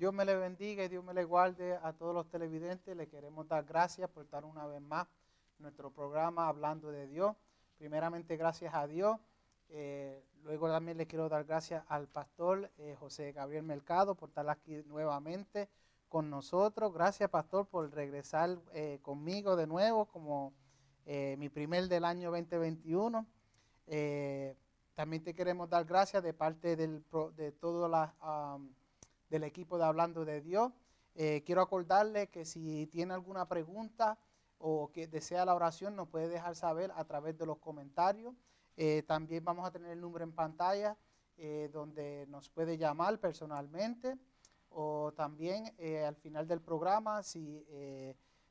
Dios me le bendiga y Dios me le guarde a todos los televidentes. Le queremos dar gracias por estar una vez más en nuestro programa Hablando de Dios. Primeramente, gracias a Dios. Luego también le quiero dar gracias al pastor José Gabriel Mercado por estar aquí nuevamente con nosotros. Gracias, pastor, por regresar conmigo de nuevo como mi primer del año 2021. También te queremos dar gracias de parte de todas las... del equipo de Hablando de Dios. Quiero acordarle que si tiene alguna pregunta o que desea la oración, nos puede dejar saber a través de los comentarios. También vamos a tener el número en pantalla donde nos puede llamar personalmente o también al final del programa, si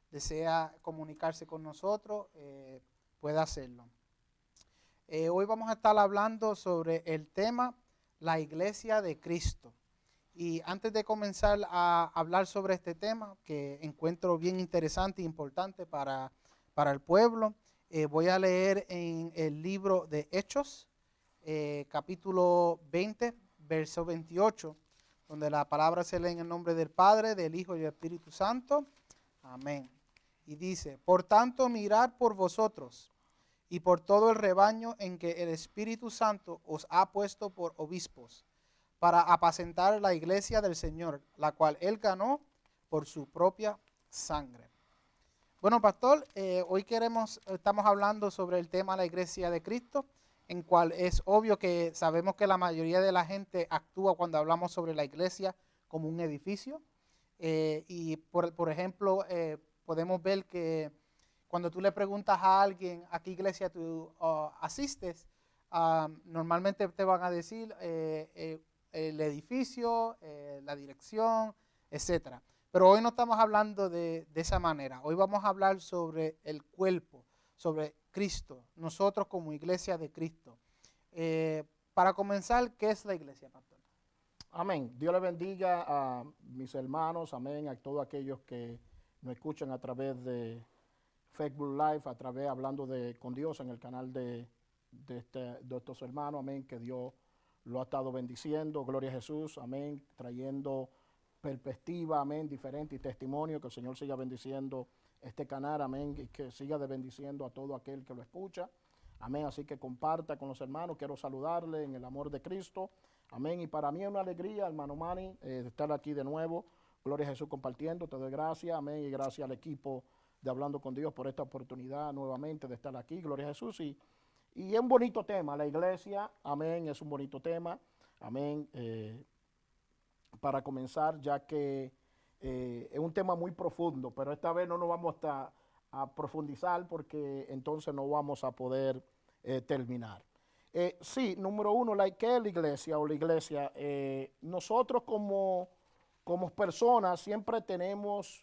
desea comunicarse con nosotros, puede hacerlo. Hoy vamos a estar hablando sobre el tema la Iglesia de Cristo. Y antes de comenzar a hablar sobre este tema, que encuentro bien interesante e importante para el pueblo, voy a leer en el libro de Hechos, capítulo 20, verso 28, donde la palabra se lee en el nombre del Padre, del Hijo y del Espíritu Santo. Amén. Y dice, por tanto, mirad por vosotros y por todo el rebaño en que el Espíritu Santo os ha puesto por obispos, para apacentar la iglesia del Señor, la cual Él ganó por su propia sangre. Bueno, pastor, hoy estamos hablando sobre el tema de la iglesia de Cristo, en cual es obvio que sabemos que la mayoría de la gente actúa cuando hablamos sobre la iglesia como un edificio. Y por ejemplo, podemos ver que cuando tú le preguntas a alguien a qué iglesia tú asistes, normalmente te van a decir el edificio, la dirección, etcétera. Pero hoy no estamos hablando de esa manera. Hoy vamos a hablar sobre el cuerpo, sobre Cristo, nosotros como iglesia de Cristo. Para comenzar, ¿qué es la iglesia, pastor? Amén. Dios le bendiga a mis hermanos, amén, a todos aquellos que nos escuchan a través de Facebook Live, a través Hablando con Dios en el canal de estos hermanos, amén, que Dios lo ha estado bendiciendo, gloria a Jesús, amén, trayendo perspectiva, amén, diferente y testimonio, que el Señor siga bendiciendo este canal, amén, y que siga bendiciendo a todo aquel que lo escucha, amén, así que comparta con los hermanos, quiero saludarle en el amor de Cristo, amén, y para mí es una alegría, hermano Manny, de estar aquí de nuevo, gloria a Jesús compartiendo, te doy gracias, amén, y gracias al equipo de Hablando con Dios por esta oportunidad nuevamente de estar aquí, gloria a Jesús, y es un bonito tema, la iglesia, amén, es un bonito tema, amén, para comenzar, ya que es un tema muy profundo, pero esta vez no nos vamos a profundizar porque entonces no vamos a poder terminar. Sí, número uno, ¿qué es la iglesia o la iglesia? Nosotros como personas siempre tenemos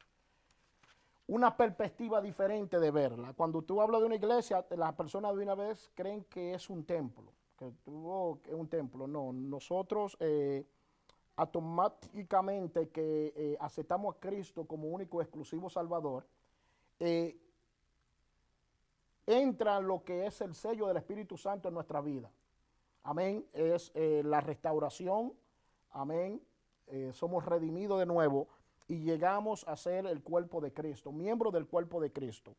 una perspectiva diferente de verla. Cuando tú hablas de una iglesia, las personas de una vez creen que es un templo, que es un templo. No, nosotros automáticamente que aceptamos a Cristo como único exclusivo Salvador, eh, entra lo que es el sello del Espíritu Santo en nuestra vida. Amén, es la restauración, amén, somos redimidos de nuevo y llegamos a ser el cuerpo de Cristo, miembro del cuerpo de Cristo.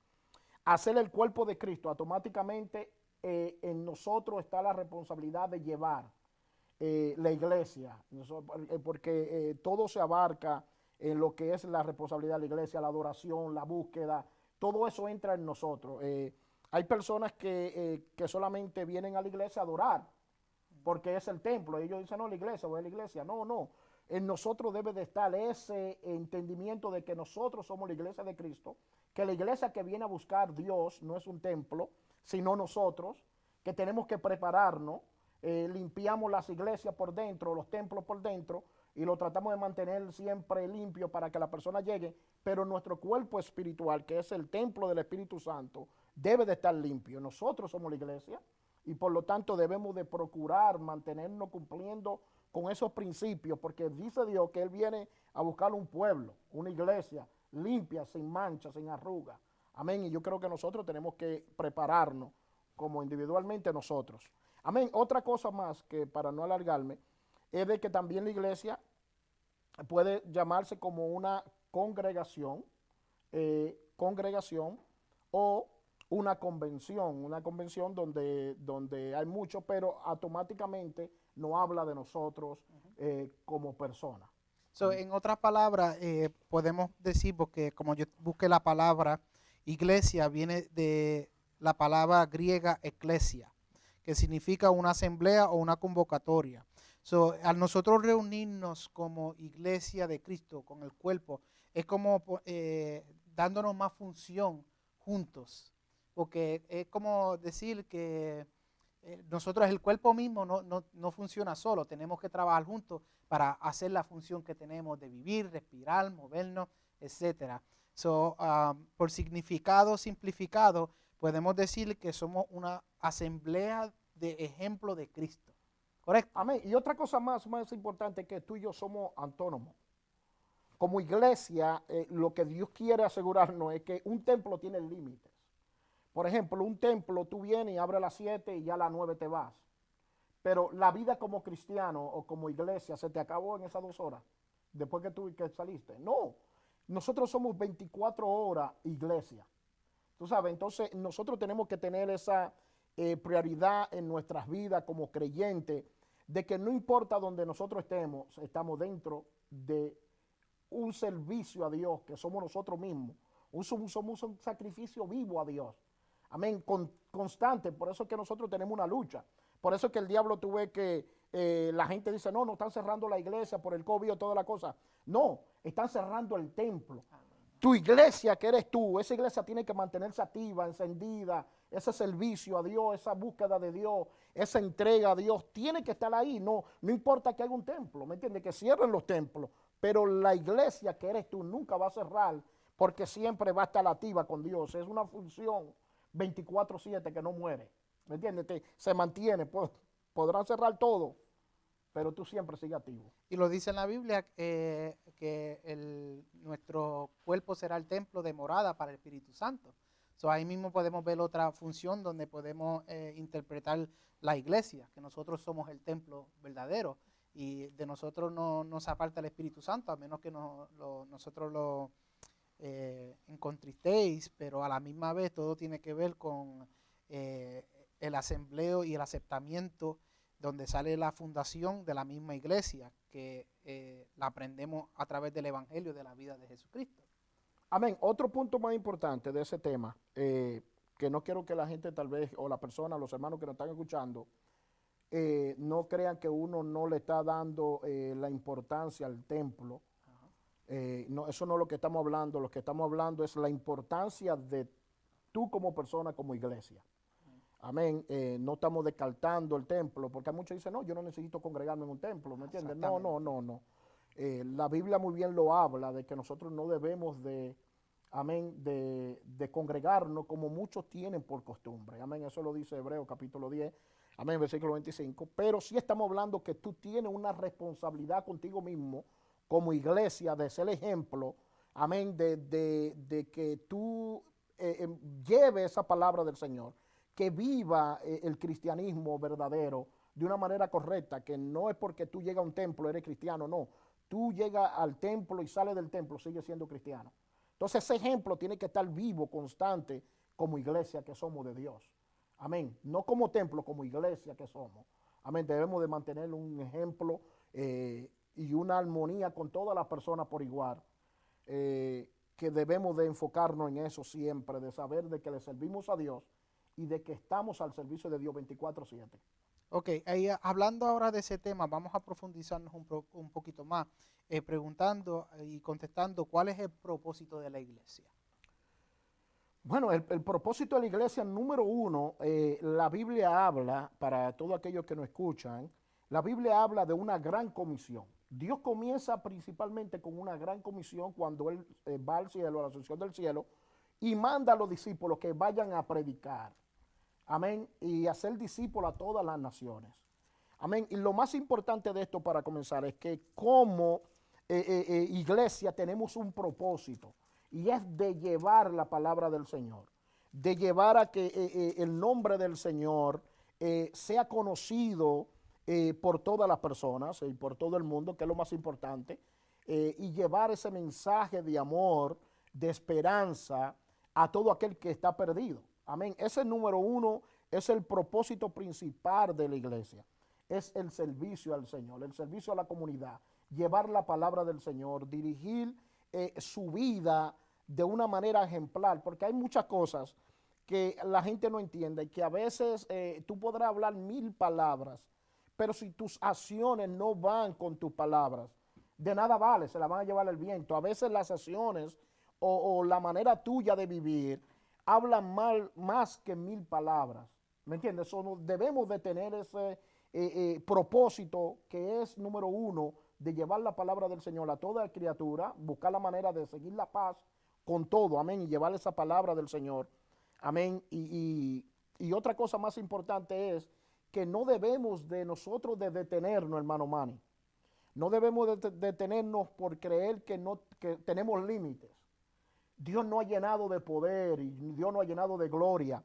Hacer el cuerpo de Cristo, automáticamente en nosotros está la responsabilidad de llevar la iglesia, porque todo se abarca en lo que es la responsabilidad de la iglesia, la adoración, la búsqueda, todo eso entra en nosotros. Hay personas que solamente vienen a la iglesia a adorar, porque es el templo. Ellos dicen, no, la iglesia, voy a la iglesia. No, no. En nosotros debe de estar ese entendimiento de que nosotros somos la iglesia de Cristo, que la iglesia que viene a buscar Dios no es un templo, sino nosotros, que tenemos que prepararnos, limpiamos las iglesias por dentro, los templos por dentro, y lo tratamos de mantener siempre limpio para que la persona llegue, pero nuestro cuerpo espiritual, que es el templo del Espíritu Santo, debe de estar limpio. Nosotros somos la iglesia, y por lo tanto debemos de procurar mantenernos cumpliendo con esos principios, porque dice Dios que Él viene a buscar un pueblo, una iglesia limpia, sin mancha, sin arruga. Amén, y yo creo que nosotros tenemos que prepararnos como individualmente nosotros. Amén, otra cosa más que para no alargarme, es de que también la iglesia puede llamarse como una congregación o una convención donde hay mucho, pero automáticamente no habla de nosotros como personas. So, en otras palabras, podemos decir, porque como yo busqué la palabra iglesia, viene de la palabra griega eclesia, que significa una asamblea o una convocatoria. So, al nosotros reunirnos como iglesia de Cristo con el cuerpo, es como dándonos más función juntos, porque es como decir que nosotros, el cuerpo mismo no funciona solo, tenemos que trabajar juntos para hacer la función que tenemos de vivir, respirar, movernos, etcétera. So, por significado simplificado, podemos decir que somos una asamblea de ejemplo de Cristo. ¿Correcto? Amén. Y otra cosa más importante es que tú y yo somos autónomos. Como iglesia, lo que Dios quiere asegurarnos es que un templo tiene límites. Por ejemplo, un templo, tú vienes y abres a las 7 y ya a las 9 te vas. Pero la vida como cristiano o como iglesia se te acabó en esas 2 horas, después que saliste. No, nosotros somos 24 horas iglesia. Tú sabes, entonces nosotros tenemos que tener esa prioridad en nuestras vidas como creyentes, de que no importa donde nosotros estamos dentro de un servicio a Dios, que somos nosotros mismos. Somos un sacrificio vivo a Dios. Amén, constante. Por eso es que nosotros tenemos una lucha. Por eso es que el diablo, tú ves que la gente dice, no están cerrando la iglesia por el COVID o toda la cosa. No, están cerrando el templo. Tu iglesia, que eres tú, esa iglesia tiene que mantenerse activa, encendida, ese servicio a Dios, esa búsqueda de Dios, esa entrega a Dios, tiene que estar ahí. No importa que haya un templo, ¿me entiendes? Que cierren los templos, pero la iglesia que eres tú nunca va a cerrar, porque siempre va a estar activa con Dios. Es una función 24/7 que no muere, ¿me entiendes? Se mantiene, podrán cerrar todo, pero tú siempre sigues activo. Y lo dice en la Biblia que nuestro cuerpo será el templo de morada para el Espíritu Santo. So, ahí mismo podemos ver otra función donde podemos interpretar la iglesia, que nosotros somos el templo verdadero y de nosotros no nos aparta el Espíritu Santo, a menos que nosotros lo encontristéis, pero a la misma vez todo tiene que ver con el asembleo y el aceptamiento, donde sale la fundación de la misma iglesia, que la aprendemos a través del Evangelio de la vida de Jesucristo. Amén. Otro punto más importante de ese tema, que no quiero que la gente tal vez, o la persona, los hermanos que nos están escuchando, no crean que uno no le está dando la importancia al templo. No, eso no es lo que estamos hablando. Lo que estamos hablando es la importancia de tú como persona, como iglesia. Amén. No estamos descartando el templo, porque muchos dicen, no, yo no necesito congregarme en un templo, ¿me entiendes? No. La Biblia muy bien lo habla, de que nosotros no debemos de congregarnos como muchos tienen por costumbre. Amén. Eso lo dice Hebreos capítulo 10, amén, versículo 25. Pero sí estamos hablando que tú tienes una responsabilidad contigo mismo, como iglesia, de ser ejemplo, amén, de que tú lleves esa palabra del Señor, que viva el cristianismo verdadero de una manera correcta, que no es porque tú llegas a un templo, eres cristiano, no. Tú llegas al templo y sales del templo, sigues siendo cristiano. Entonces ese ejemplo tiene que estar vivo, constante, como iglesia que somos de Dios. Amén. No como templo, como iglesia que somos. Amén. Debemos de mantener un ejemplo y una armonía con todas las personas por igual. Que debemos de enfocarnos en eso siempre, de saber de que le servimos a Dios y de que estamos al servicio de Dios 24/7. Ok, hablando ahora de ese tema, vamos a profundizarnos un poquito más, preguntando y contestando cuál es el propósito de la iglesia. Bueno, el propósito de la iglesia, número uno, la Biblia habla, para todos aquellos que nos escuchan, la Biblia habla de una gran comisión. Dios comienza principalmente con una gran comisión cuando Él va al cielo, a la ascensión del cielo, y manda a los discípulos que vayan a predicar. Amén. Y hacer discípulos a todas las naciones. Amén. Y lo más importante de esto para comenzar es que como iglesia tenemos un propósito, y es de llevar la palabra del Señor, de llevar a que el nombre del Señor sea conocido por todas las personas y por todo el mundo, que es lo más importante. y llevar ese mensaje de amor, de esperanza a todo aquel que está perdido. Amén. Ese número uno es el propósito principal de la iglesia. Es el servicio al Señor, el servicio a la comunidad, llevar la palabra del Señor, dirigir su vida de una manera ejemplar, porque hay muchas cosas que la gente no entiende, que a veces tú podrás hablar 1000 palabras, pero si tus acciones no van con tus palabras, de nada vale, se la van a llevar el viento. A veces las acciones o la manera tuya de vivir hablan más que 1000 palabras. ¿Me entiendes? Debemos de tener ese propósito que es número uno, de llevar la palabra del Señor a toda criatura, buscar la manera de seguir la paz con todo, amén, y llevar esa palabra del Señor, amén. Y otra cosa más importante es que no debemos de nosotros de detenernos, hermano Manny. No debemos de detenernos por creer que tenemos límites. Dios nos ha llenado de poder y Dios nos ha llenado de gloria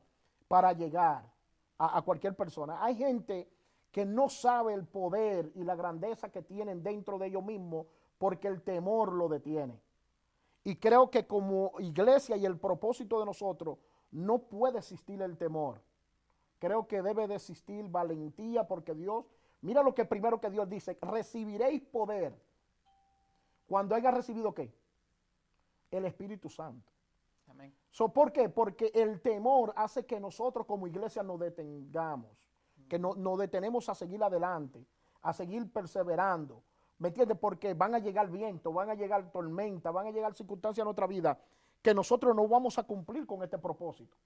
para llegar a cualquier persona. Hay gente que no sabe el poder y la grandeza que tienen dentro de ellos mismos porque el temor lo detiene. Y creo que como iglesia y el propósito de nosotros no puede existir el temor. Creo que debe de existir valentía porque Dios, mira lo que primero que Dios dice, recibiréis poder cuando haya recibido ¿qué? El Espíritu Santo. Amén. ¿Por qué? Porque el temor hace que nosotros como iglesia nos detengamos, que nos detenemos a seguir adelante, a seguir perseverando. ¿Me entiendes? Porque van a llegar vientos, van a llegar tormentas, van a llegar circunstancias en nuestra vida que nosotros no vamos a cumplir con este propósito.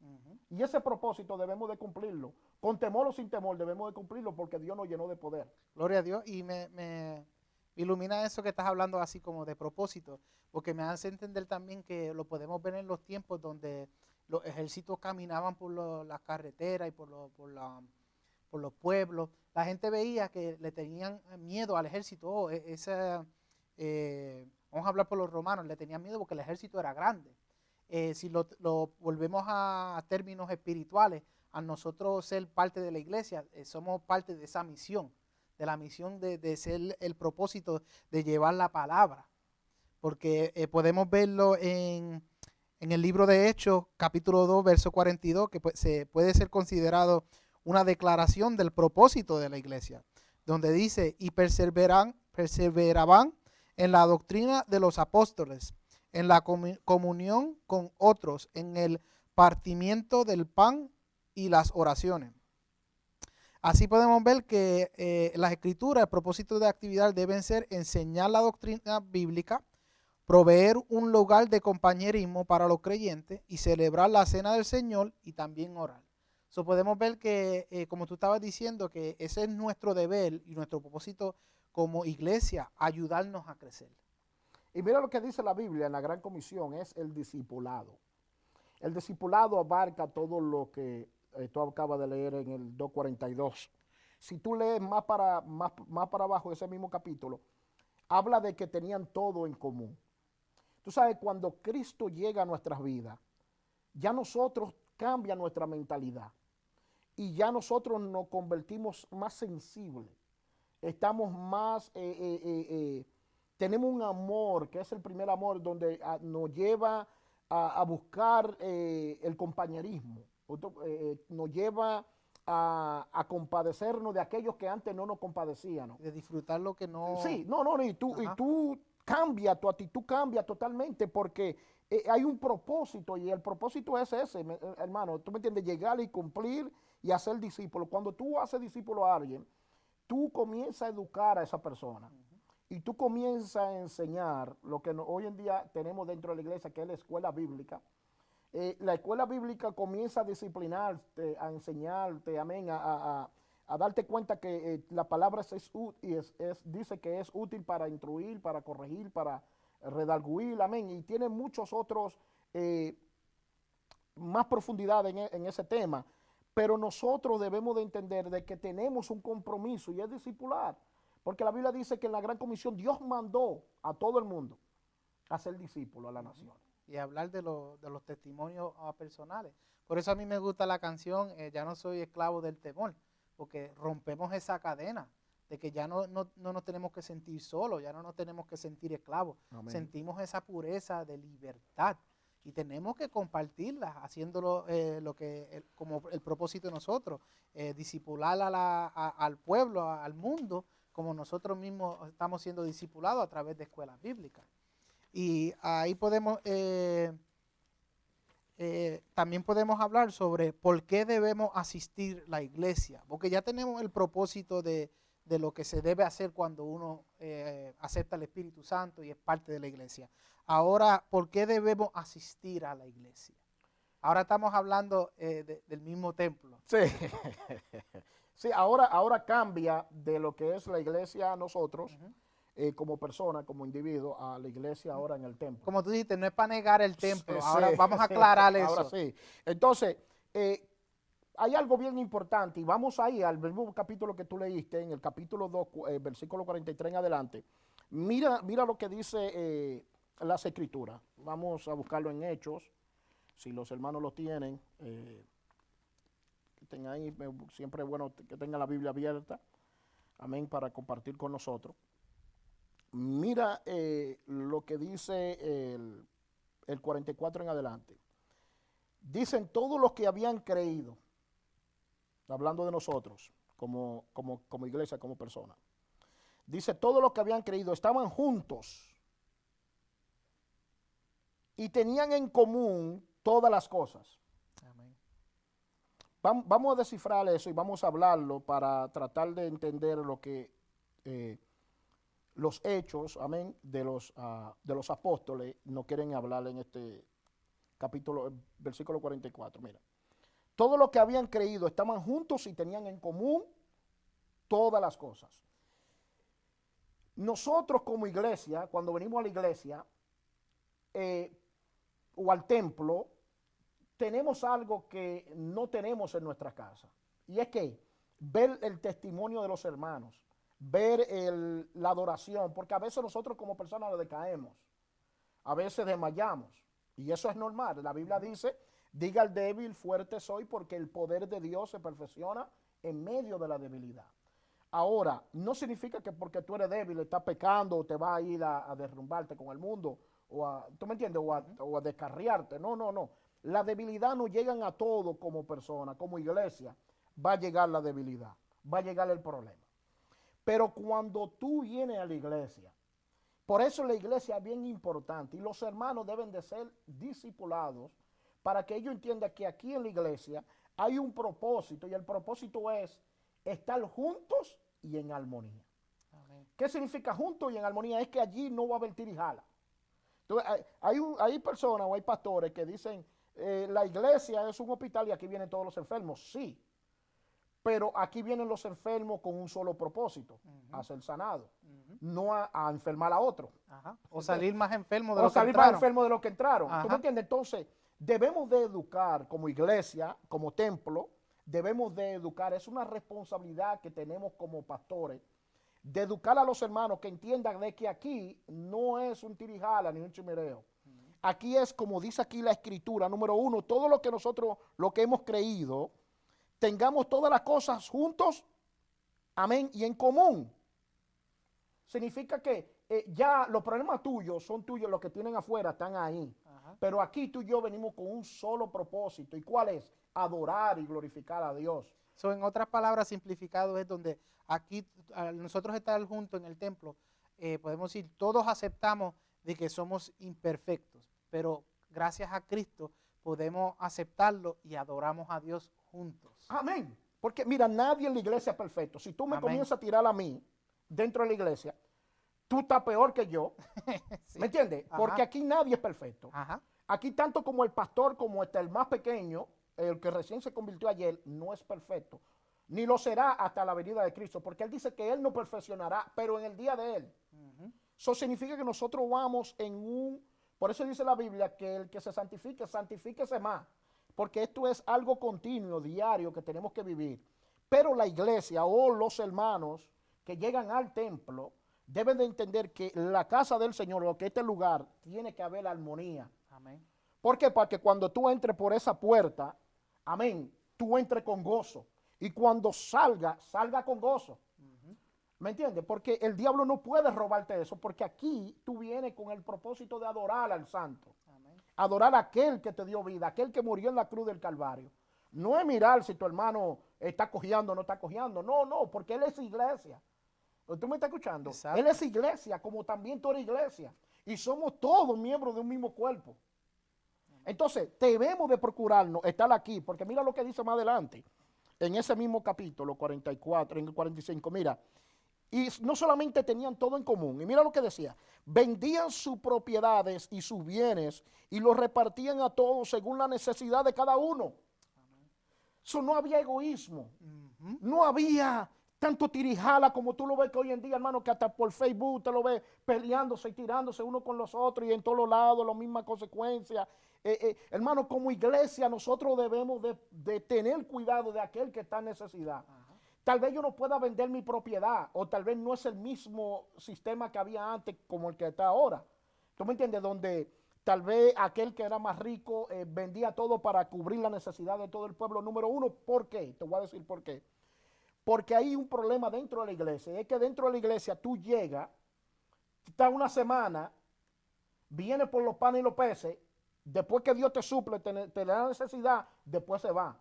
Y ese propósito debemos de cumplirlo. Con temor o sin temor debemos de cumplirlo porque Dios nos llenó de poder. Gloria a Dios. Y me ilumina eso que estás hablando así como de propósito, porque me hace entender también que lo podemos ver en los tiempos donde los ejércitos caminaban por las carreteras y por los pueblos. La gente veía que le tenían miedo al ejército. Vamos a hablar por los romanos, le tenían miedo porque el ejército era grande. Si lo volvemos a términos espirituales, a nosotros ser parte de la iglesia, somos parte de esa misión, de la misión de ser el propósito de llevar la palabra. Porque podemos verlo en el libro de Hechos, capítulo 2, verso 42, que se puede ser considerado una declaración del propósito de la iglesia, donde dice, y perseveraban en la doctrina de los apóstoles, en la comunión con otros, en el partimiento del pan y las oraciones. Así podemos ver que las escrituras, el propósito de actividad deben ser enseñar la doctrina bíblica, proveer un lugar de compañerismo para los creyentes y celebrar la cena del Señor y también orar. So podemos ver que, como tú estabas diciendo, que ese es nuestro deber y nuestro propósito como iglesia, ayudarnos a crecer. Y mira lo que dice la Biblia en la Gran Comisión, es el discipulado. El discipulado abarca todo lo que tú acabas de leer en el 2:42. Si tú lees más para abajo ese mismo capítulo, habla de que tenían todo en común. Tú sabes, cuando Cristo llega a nuestras vidas, ya nosotros cambia nuestra mentalidad y ya nosotros nos convertimos más sensibles. Estamos más, tenemos un amor, que es el primer amor, donde nos lleva a buscar el compañerismo, nos lleva a compadecernos de aquellos que antes no nos compadecían. De disfrutar lo que no... Sí, no, y tú cambia, tu actitud cambia totalmente porque hay un propósito y el propósito es ese, hermano, tú me entiendes, llegar y cumplir y hacer discípulo. Cuando tú haces discípulo a alguien, tú comienzas a educar a esa persona y tú comienzas a enseñar lo que hoy en día tenemos dentro de la iglesia, que es la escuela bíblica. La escuela bíblica comienza a disciplinarte, a enseñarte, amén, a darte cuenta que la palabra dice que es útil para instruir, para corregir, para redarguir, amén, y tiene muchos otros más profundidad en ese tema, pero nosotros debemos de entender de que tenemos un compromiso y es discipular, porque la Biblia dice que en la Gran Comisión Dios mandó a todo el mundo a ser discípulo a la nación. Y hablar de los testimonios personales. Por eso a mí me gusta la canción Ya no soy esclavo del temor, porque rompemos esa cadena de que ya no nos tenemos que sentir solos, ya no nos tenemos que sentir esclavos. Amén. Sentimos esa pureza de libertad y tenemos que compartirla, haciéndolo como el propósito de nosotros, discipular al pueblo, al mundo, como nosotros mismos estamos siendo discipulados a través de escuelas bíblicas. Y ahí también podemos hablar sobre por qué debemos asistir a la iglesia, porque ya tenemos el propósito de lo que se debe hacer cuando uno acepta el Espíritu Santo y es parte de la iglesia. Ahora, ¿por qué debemos asistir a la iglesia? Ahora estamos hablando del mismo templo. Sí, sí, ahora cambia de lo que es la iglesia a nosotros, como persona, como individuo, a la iglesia ahora en el templo. Como tú dijiste, no es para negar el templo. Sí, Ahora vamos a aclarar eso. Ahora sí. Entonces, hay algo bien importante, y vamos ahí al mismo capítulo que tú leíste, en el capítulo 2, versículo 43 en adelante. Mira lo que dice las escrituras. Vamos a buscarlo en Hechos, si los hermanos lo tienen. Tengan ahí, siempre es bueno que tengan la Biblia abierta, amén, para compartir con nosotros. Mira lo que dice el 44 en adelante. Dicen todos los que habían creído, hablando de nosotros, como iglesia, como persona. Dice, todos los que habían creído estaban juntos y tenían en común todas las cosas. Amén. Vamos a descifrar eso y vamos a hablarlo para tratar de entender lo que los hechos, amén, de los apóstoles no quieren hablar en este capítulo, versículo 44. Mira, todos los que habían creído estaban juntos y tenían en común todas las cosas. Nosotros como iglesia, cuando venimos a la iglesia o al templo, tenemos algo que no tenemos en nuestra casa. Y es que ver el testimonio de los hermanos, ver la adoración, porque a veces nosotros como personas lo decaemos, a veces desmayamos, y eso es normal. La Biblia dice, diga al débil, fuerte soy, porque el poder de Dios se perfecciona en medio de la debilidad. Ahora, no significa que porque tú eres débil, estás pecando o te vas a ir a derrumbarte con el mundo, ¿tú me entiendes? O a descarriarte. No. La debilidad no llegan a todo como persona, como iglesia. Va a llegar la debilidad, va a llegar el problema. Pero cuando tú vienes a la iglesia, por eso la iglesia es bien importante y los hermanos deben de ser discipulados para que ellos entiendan que aquí en la iglesia hay un propósito y el propósito es estar juntos y en armonía. Amén. ¿Qué significa juntos y en armonía? Es que allí no va a haber tirijala. Entonces, hay personas o hay pastores que dicen, la iglesia es un hospital y aquí vienen todos los enfermos. Sí, pero aquí vienen los enfermos con un solo propósito, a ser sanado, no a enfermar a otro. Ajá. O salir más enfermo de O lo que salir entraron. más enfermo de lo que entraron. Ajá. ¿Tú me entiendes? Entonces, debemos de educar como iglesia, como templo, debemos de educar. Es una responsabilidad que tenemos como pastores, de educar a los hermanos que entiendan de que aquí no es un tirijala ni un chimereo. Aquí es, como dice aquí la escritura, número 1, todo lo que nosotros, lo que hemos creído, tengamos todas las cosas juntos, amén, y en común. Significa que ya los problemas tuyos son tuyos, los que tienen afuera están ahí. Ajá. Pero aquí tú y yo venimos con un solo propósito. ¿Y cuál es? Adorar y glorificar a Dios. So, en otras palabras, simplificado es donde aquí nosotros estar juntos en el templo, podemos decir, todos aceptamos de que somos imperfectos, pero gracias a Cristo podemos aceptarlo y adoramos a Dios juntos. Amén. Porque mira, nadie en la iglesia es perfecto. Si tú me comienzas a tirar a mí dentro de la iglesia, tú estás peor que yo. Sí. ¿Me entiendes? Ajá. Porque aquí nadie es perfecto. Ajá. Aquí tanto como el pastor, como el más pequeño, el que recién se convirtió ayer, no es perfecto. Ni lo será hasta la venida de Cristo, porque Él dice que Él no perfeccionará, pero en el día de Él. Eso significa que nosotros vamos por eso dice la Biblia que el que se santifique, santifíquese más. Porque esto es algo continuo, diario, que tenemos que vivir. Pero la iglesia o los hermanos que llegan al templo deben de entender que la casa del Señor, o que este lugar, tiene que haber armonía. Amén. ¿Por qué? Porque cuando tú entres por esa puerta, amén, tú entres con gozo. Y cuando salga con gozo. ¿Me entiendes? Porque el diablo no puede robarte eso, porque aquí tú vienes con el propósito de adorar al santo. Amén. Adorar a aquel que te dio vida, aquel que murió en la cruz del Calvario. No es mirar si tu hermano está cojeando o no está cojeando. No, no, porque él es iglesia. ¿Tú me estás escuchando? Exacto. Él es iglesia, como también tú eres iglesia. Y somos todos miembros de un mismo cuerpo. Entonces, debemos de procurarnos estar aquí, porque mira lo que dice más adelante, en ese mismo capítulo 44, en el 45, mira, y no solamente tenían todo en común, y mira lo que decía, vendían sus propiedades y sus bienes y los repartían a todos según la necesidad de cada uno. Eso no había egoísmo, no había tanto tirijala como tú lo ves que hoy en día, hermano, que hasta por Facebook te lo ves peleándose y tirándose uno con los otros y en todos los lados las mismas consecuencias. Hermano, como iglesia nosotros debemos de tener cuidado de aquel que está en necesidad. Tal vez yo no pueda vender mi propiedad o tal vez no es el mismo sistema que había antes como el que está ahora. ¿Tú me entiendes? Donde tal vez aquel que era más rico vendía todo para cubrir la necesidad de todo el pueblo. Número uno, ¿por qué? Te voy a decir por qué. Porque hay un problema dentro de la iglesia. Es que dentro de la iglesia tú llegas, estás una semana, vienes por los panes y los peces, después que Dios te suple, te da necesidad, después se va.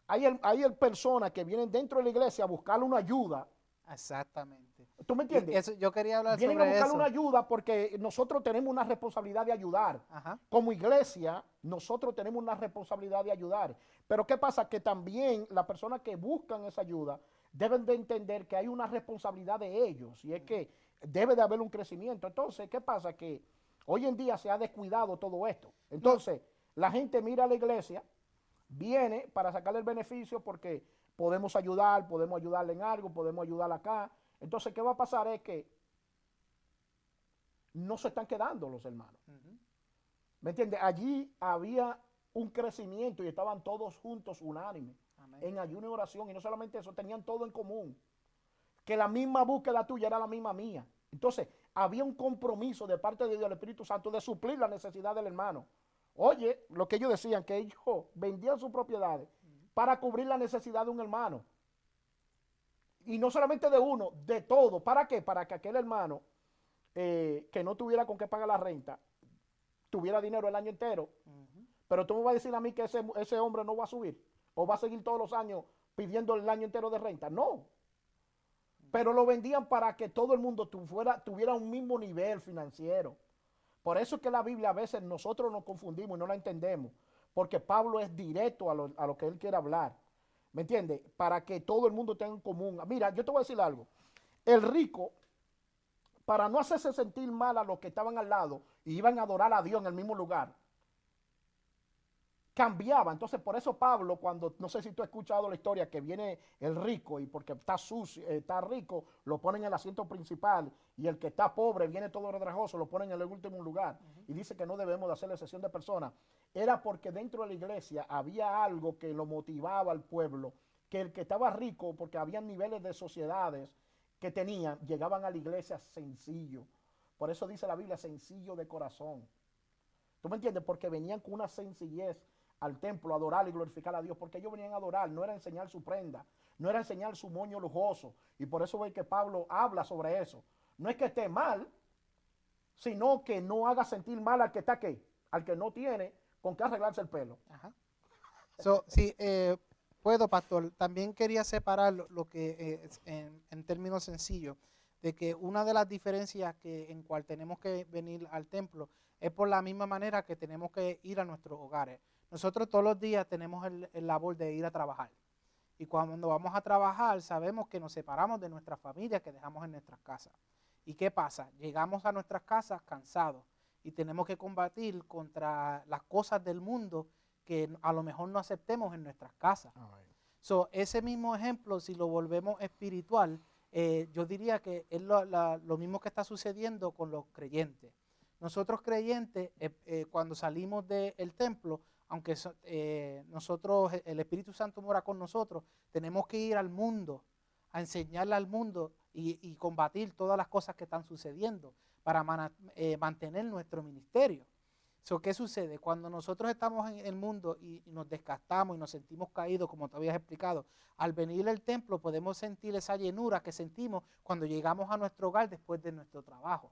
Hay personas que vienen dentro de la iglesia a buscarle una ayuda. Exactamente. ¿Tú me Y entiendes? eso, yo quería hablar Vienen a sobre buscarle eso. una ayuda porque nosotros tenemos una responsabilidad de ayudar. Ajá. Como iglesia, nosotros tenemos una responsabilidad de ayudar. Pero ¿qué pasa? Que también las personas que buscan esa ayuda deben de entender que hay una responsabilidad de ellos y es que debe de haber un crecimiento. Entonces, ¿qué pasa? Que hoy en día se ha descuidado todo esto. Entonces, la gente mira a la iglesia, viene para sacarle el beneficio porque podemos ayudarle en algo, podemos ayudarle acá. Entonces, ¿qué va a pasar? Es que no se están quedando los hermanos. ¿Me entiendes? Allí había un crecimiento y estaban todos juntos, unánimes, en ayuno y oración. Y no solamente eso, tenían todo en común. Que la misma búsqueda tuya era la misma mía. Entonces, había un compromiso de parte de Dios, del Espíritu Santo, de suplir la necesidad del hermano. Oye, lo que ellos decían, que ellos vendían sus propiedades para cubrir la necesidad de un hermano. Y no solamente de uno, de todo. ¿Para qué? Para que aquel hermano que no tuviera con qué pagar la renta, tuviera dinero el año entero. Pero tú me vas a decir a mí que ese hombre no va a subir o va a seguir todos los años pidiendo el año entero de renta. No. Pero lo vendían para que todo el mundo tuviera un mismo nivel financiero. Por eso es que la Biblia a veces nosotros nos confundimos y no la entendemos. Porque Pablo es directo a lo que él quiere hablar. ¿Me entiendes? Para que todo el mundo tenga en común. Mira, yo te voy a decir algo. El rico, para no hacerse sentir mal a los que estaban al lado y iban a adorar a Dios en el mismo lugar, cambiaba. Entonces, por eso Pablo, cuando, no sé si tú has escuchado la historia, que viene el rico y porque está sucio, está rico, lo ponen en el asiento principal y el que está pobre, viene todo redrajoso, lo ponen en el último lugar. Y dice que no debemos de hacer excepción de personas. Era porque dentro de la iglesia había algo que lo motivaba al pueblo, que el que estaba rico, porque había niveles de sociedades que tenían, llegaban a la iglesia sencillo. Por eso dice la Biblia, sencillo de corazón. ¿Tú me entiendes? Porque venían con una sencillez al templo a adorar y glorificar a Dios, porque ellos venían a adorar, no era enseñar su prenda, no era enseñar su moño lujoso, y por eso ve que Pablo habla sobre eso. No es que esté mal, sino que no haga sentir mal al que está aquí, al que no tiene con qué arreglarse el pelo. Ajá. Sí, puedo, pastor. También quería separar lo que es en términos sencillos, de que una de las diferencias en cual tenemos que venir al templo es por la misma manera que tenemos que ir a nuestros hogares. Nosotros todos los días tenemos el labor de ir a trabajar. Y cuando vamos a trabajar sabemos que nos separamos de nuestra familia que dejamos en nuestras casas. ¿Y qué pasa? Llegamos a nuestras casas cansados y tenemos que combatir contra las cosas del mundo que a lo mejor no aceptemos en nuestras casas. Ese mismo ejemplo, si lo volvemos espiritual, yo diría que es lo mismo que está sucediendo con los creyentes. Nosotros creyentes, cuando salimos del templo, aunque nosotros, el Espíritu Santo mora con nosotros, tenemos que ir al mundo, a enseñarle al mundo y combatir todas las cosas que están sucediendo para mantener nuestro ministerio. So, ¿qué sucede? Cuando nosotros estamos en el mundo y nos desgastamos y nos sentimos caídos, como te habías explicado, al venir al templo podemos sentir esa llenura que sentimos cuando llegamos a nuestro hogar después de nuestro trabajo.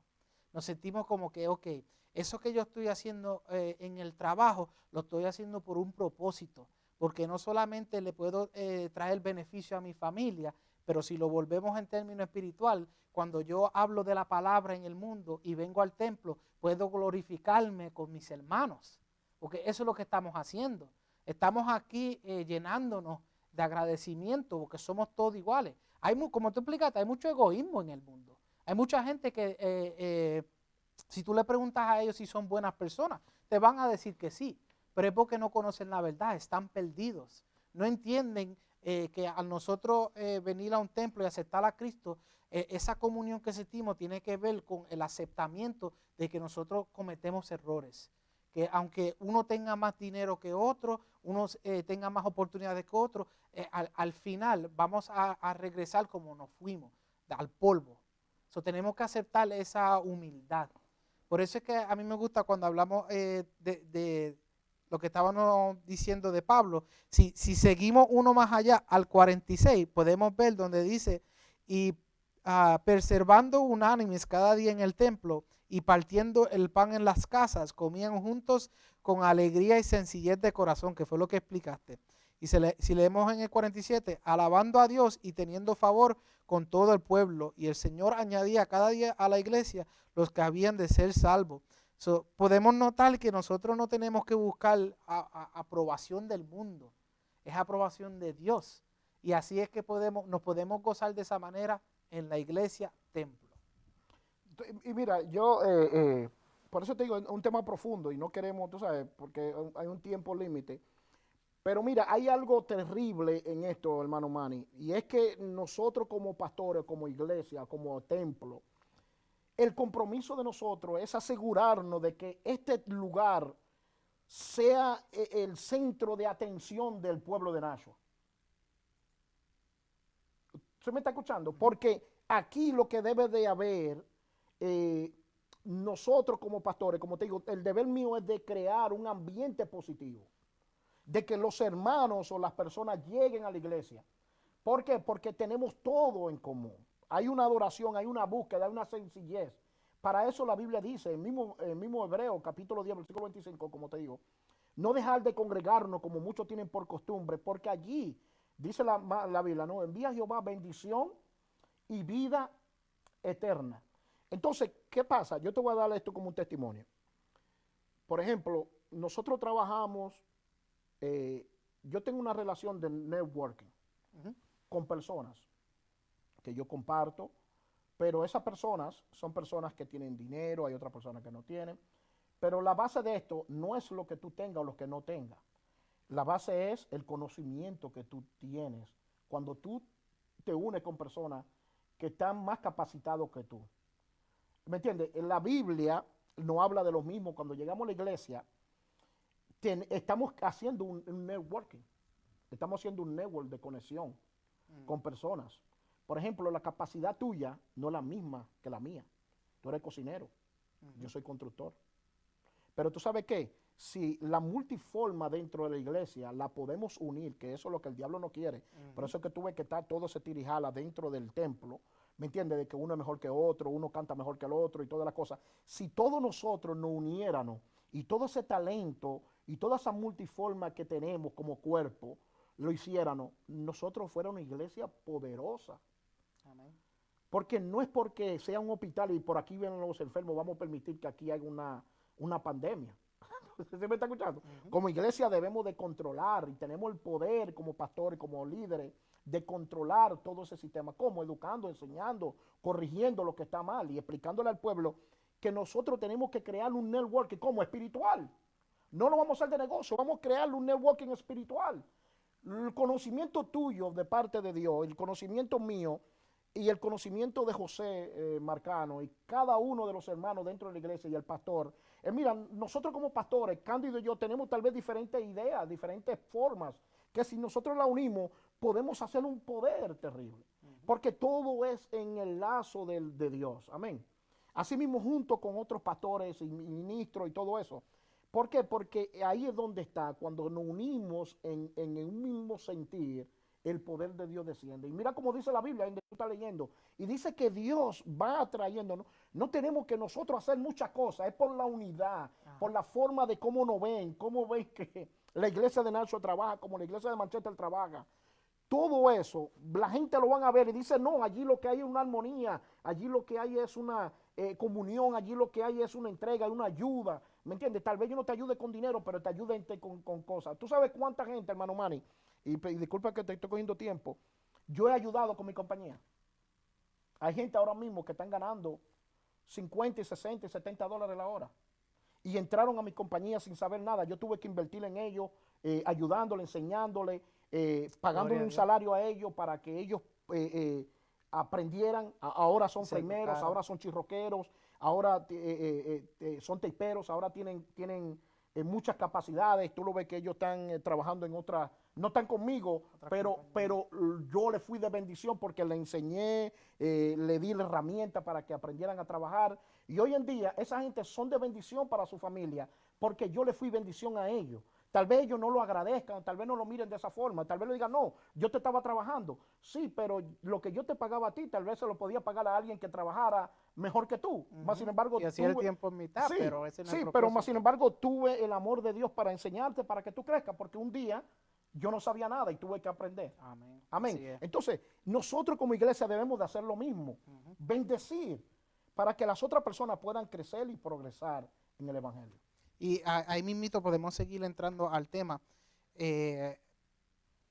Nos sentimos como que, ok, eso que yo estoy haciendo en el trabajo, lo estoy haciendo por un propósito, porque no solamente le puedo traer beneficio a mi familia, pero si lo volvemos en términos espiritual, cuando yo hablo de la palabra en el mundo y vengo al templo, puedo glorificarme con mis hermanos, porque eso es lo que estamos haciendo. Estamos aquí llenándonos de agradecimiento, porque somos todos iguales. Como tú explicaste, hay mucho egoísmo en el mundo. Hay mucha gente que, si tú le preguntas a ellos si son buenas personas, te van a decir que sí, pero es porque no conocen la verdad, están perdidos. No entienden que al nosotros venir a un templo y aceptar a Cristo, esa comunión que sentimos tiene que ver con el aceptamiento de que nosotros cometemos errores. Que aunque uno tenga más dinero que otro, uno tenga más oportunidades que otro, al final vamos a regresar como nos fuimos, al polvo. So, tenemos que aceptar esa humildad. Por eso es que a mí me gusta cuando hablamos de lo que estábamos diciendo de Pablo. Si seguimos uno más allá, al 46, podemos ver donde dice, y preservando unánimes cada día en el templo y partiendo el pan en las casas, comían juntos con alegría y sencillez de corazón, que fue lo que explicaste. Y si leemos en el 47, alabando a Dios y teniendo favor con todo el pueblo, y el Señor añadía cada día a la iglesia los que habían de ser salvos. So, podemos notar que nosotros no tenemos que buscar aprobación del mundo, es aprobación de Dios. Y así es que nos podemos gozar de esa manera en la iglesia templo. Y mira, por eso te digo, es un tema profundo y no queremos, tú sabes, porque hay un tiempo límite. Pero mira, hay algo terrible en esto, hermano Manny, y es que nosotros como pastores, como iglesia, como templo, el compromiso de nosotros es asegurarnos de que este lugar sea el centro de atención del pueblo de Nashua. ¿Usted me está escuchando? Porque aquí lo que debe de haber, nosotros como pastores, como te digo, el deber mío es de crear un ambiente positivo, de que los hermanos o las personas lleguen a la iglesia. ¿Por qué? Porque tenemos todo en común. Hay una adoración, hay una búsqueda, hay una sencillez. Para eso la Biblia dice, el mismo Hebreo, capítulo 10, versículo 25, como te digo, no dejar de congregarnos como muchos tienen por costumbre, porque allí, dice la Biblia, ¿no? Envía a Jehová bendición y vida eterna. Entonces, ¿qué pasa? Yo te voy a dar esto como un testimonio. Por ejemplo, nosotros trabajamos, yo tengo una relación de networking con personas que yo comparto, pero esas personas son personas que tienen dinero, hay otras personas que no tienen, pero la base de esto no es lo que tú tengas o lo que no tengas. La base es el conocimiento que tú tienes cuando tú te unes con personas que están más capacitados que tú. ¿Me entiendes? En la Biblia no habla de lo mismo. Cuando llegamos a la iglesia, estamos haciendo un networking. Estamos haciendo un network de conexión con personas. Por ejemplo, la capacidad tuya no es la misma que la mía. Tú eres cocinero, yo soy constructor. Pero tú sabes qué, si la multiforma dentro de la iglesia la podemos unir, que eso es lo que el diablo no quiere, por eso es que tuve que estar todo ese tirijala dentro del templo, ¿me entiendes? De que uno es mejor que otro, uno canta mejor que el otro y todas las cosas. Si todos nosotros nos uniéramos y todo ese talento y toda esa multiforma que tenemos como cuerpo, lo hiciéramos, nosotros fuera una iglesia poderosa. Amén. Porque no es porque sea un hospital y por aquí vienen los enfermos, vamos a permitir que aquí haya una pandemia. ¿Se me está escuchando? Como iglesia debemos de controlar y tenemos el poder como pastores, como líderes, de controlar todo ese sistema. ¿Cómo? Educando, enseñando, corrigiendo lo que está mal y explicándole al pueblo que nosotros tenemos que crear un networking como espiritual. No lo vamos a hacer de negocio, vamos a crear un networking espiritual. El conocimiento tuyo de parte de Dios, el conocimiento mío y el conocimiento de José Marcano y cada uno de los hermanos dentro de la iglesia y el pastor. Mira, nosotros como pastores, Cándido y yo, tenemos tal vez diferentes ideas, diferentes formas, que si nosotros la unimos, podemos hacer un poder terrible. Porque todo es en el lazo de Dios. Amén. Asimismo, junto con otros pastores y ministros y todo eso. ¿Por qué? Porque ahí es donde está, cuando nos unimos en un mismo sentir, el poder de Dios desciende. Y mira cómo dice la Biblia, donde tú estás leyendo, y dice que Dios va atrayendo. No tenemos que nosotros hacer muchas cosas, es por la unidad, por la forma de cómo nos ven, cómo ven que la iglesia de Nacho trabaja, como la iglesia de Manchester trabaja. Todo eso, la gente lo van a ver y dice, no, allí lo que hay es una armonía, allí lo que hay es una comunión, allí lo que hay es una entrega, una ayuda, ¿me entiendes? Tal vez yo no te ayude con dinero, pero te ayude con cosas. ¿Tú sabes cuánta gente, hermano Manny? Y disculpa que te estoy cogiendo tiempo, yo he ayudado con mi compañía. Hay gente ahora mismo que están ganando 50, 60 y 70 dólares la hora. Y entraron a mi compañía sin saber nada. Yo tuve que invertir en ellos, ayudándole, enseñándole, pagándole un salario a ellos para que ellos aprendieran. Ahora son primeros, ahora son chirroqueros, ahora son teiperos, ahora tienen muchas capacidades. Tú lo ves que ellos están trabajando en otras, no están conmigo, pero yo le fui de bendición porque le enseñé, le di la herramienta para que aprendieran a trabajar. Y hoy en día esa gente son de bendición para su familia porque yo le fui bendición a ellos. Tal vez ellos no lo agradezcan, tal vez no lo miren de esa forma, tal vez lo digan, no, yo te estaba trabajando. Sí, pero lo que yo te pagaba a ti, tal vez se lo podía pagar a alguien que trabajara mejor que tú. Más sin embargo, y así el tiempo en mitad, sí, pero ese no es el pero más sin embargo, tuve el amor de Dios para enseñarte, para que tú crezcas, porque un día yo no sabía nada y tuve que aprender. Amén. Amén. Entonces, nosotros como iglesia debemos de hacer lo mismo, bendecir, para que las otras personas puedan crecer y progresar en el evangelio. Y ahí mismito podemos seguir entrando al tema de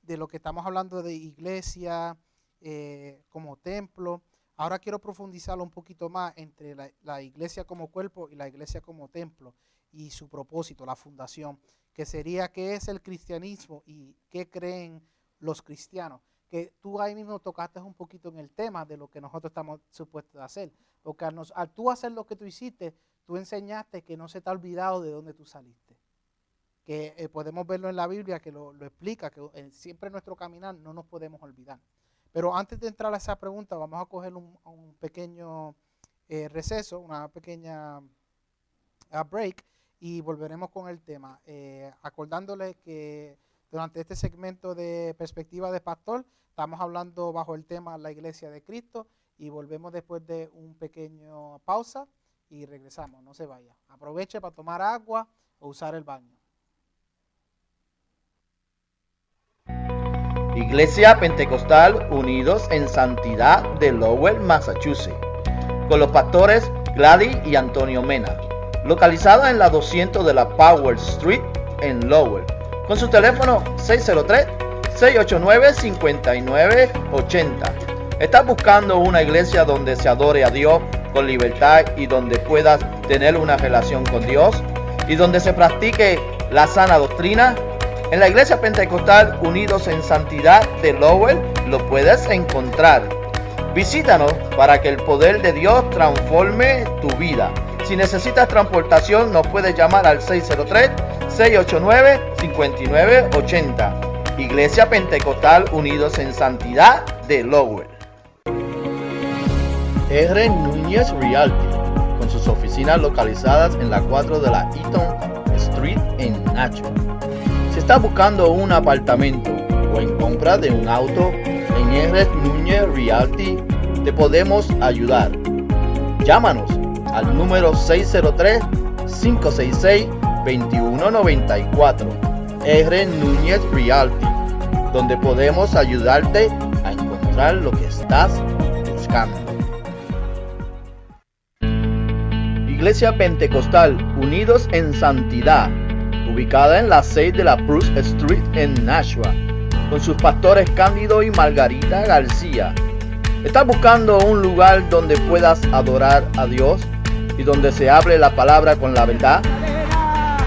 lo que estamos hablando de iglesia como templo. Ahora quiero profundizarlo un poquito más entre la iglesia como cuerpo y la iglesia como templo y su propósito, la fundación, que sería qué es el cristianismo y qué creen los cristianos. Que tú ahí mismo tocaste un poquito en el tema de lo que nosotros estamos supuestos a hacer. Porque al tú hacer lo que tú hiciste, tú enseñaste que no se te ha olvidado de dónde tú saliste. Que podemos verlo en la Biblia, que lo explica, que siempre en nuestro caminar no nos podemos olvidar. Pero antes de entrar a esa pregunta, vamos a coger un pequeño receso, una pequeña break, y volveremos con el tema. Acordándole que durante este segmento de Perspectiva de Pastor, estamos hablando bajo el tema La Iglesia de Cristo, y volvemos después de un pequeño pausa y regresamos, no se vaya. Aproveche para tomar agua o usar el baño. Iglesia Pentecostal Unidos en Santidad de Lowell, Massachusetts, con los pastores Gladys y Antonio Mena, localizada en la 200 de la Powell Street en Lowell, con su teléfono 603-689-5980. ¿Estás buscando una iglesia donde se adore a Dios con libertad y donde puedas tener una relación con Dios y donde se practique la sana doctrina? En la Iglesia Pentecostal Unidos en Santidad de Lowell lo puedes encontrar. Visítanos para que el poder de Dios transforme tu vida. Si necesitas transportación, nos puedes llamar al 603-689-5980. Iglesia Pentecostal Unidos en Santidad de Lowell. R. Núñez Realty, con sus oficinas localizadas en la 4 de la Eaton Street en Nashua. Si estás buscando un apartamento o en compra de un auto, en R. Núñez Realty te podemos ayudar. Llámanos al número 603-566-2194. R. Núñez Realty, donde podemos ayudarte a encontrar lo que estás buscando. Iglesia Pentecostal Unidos en Santidad, ubicada en la 6 de la Bruce Street en Nashua, con sus pastores Cándido y Margarita García. ¿Estás buscando un lugar donde puedas adorar a Dios y donde se hable la palabra con la verdad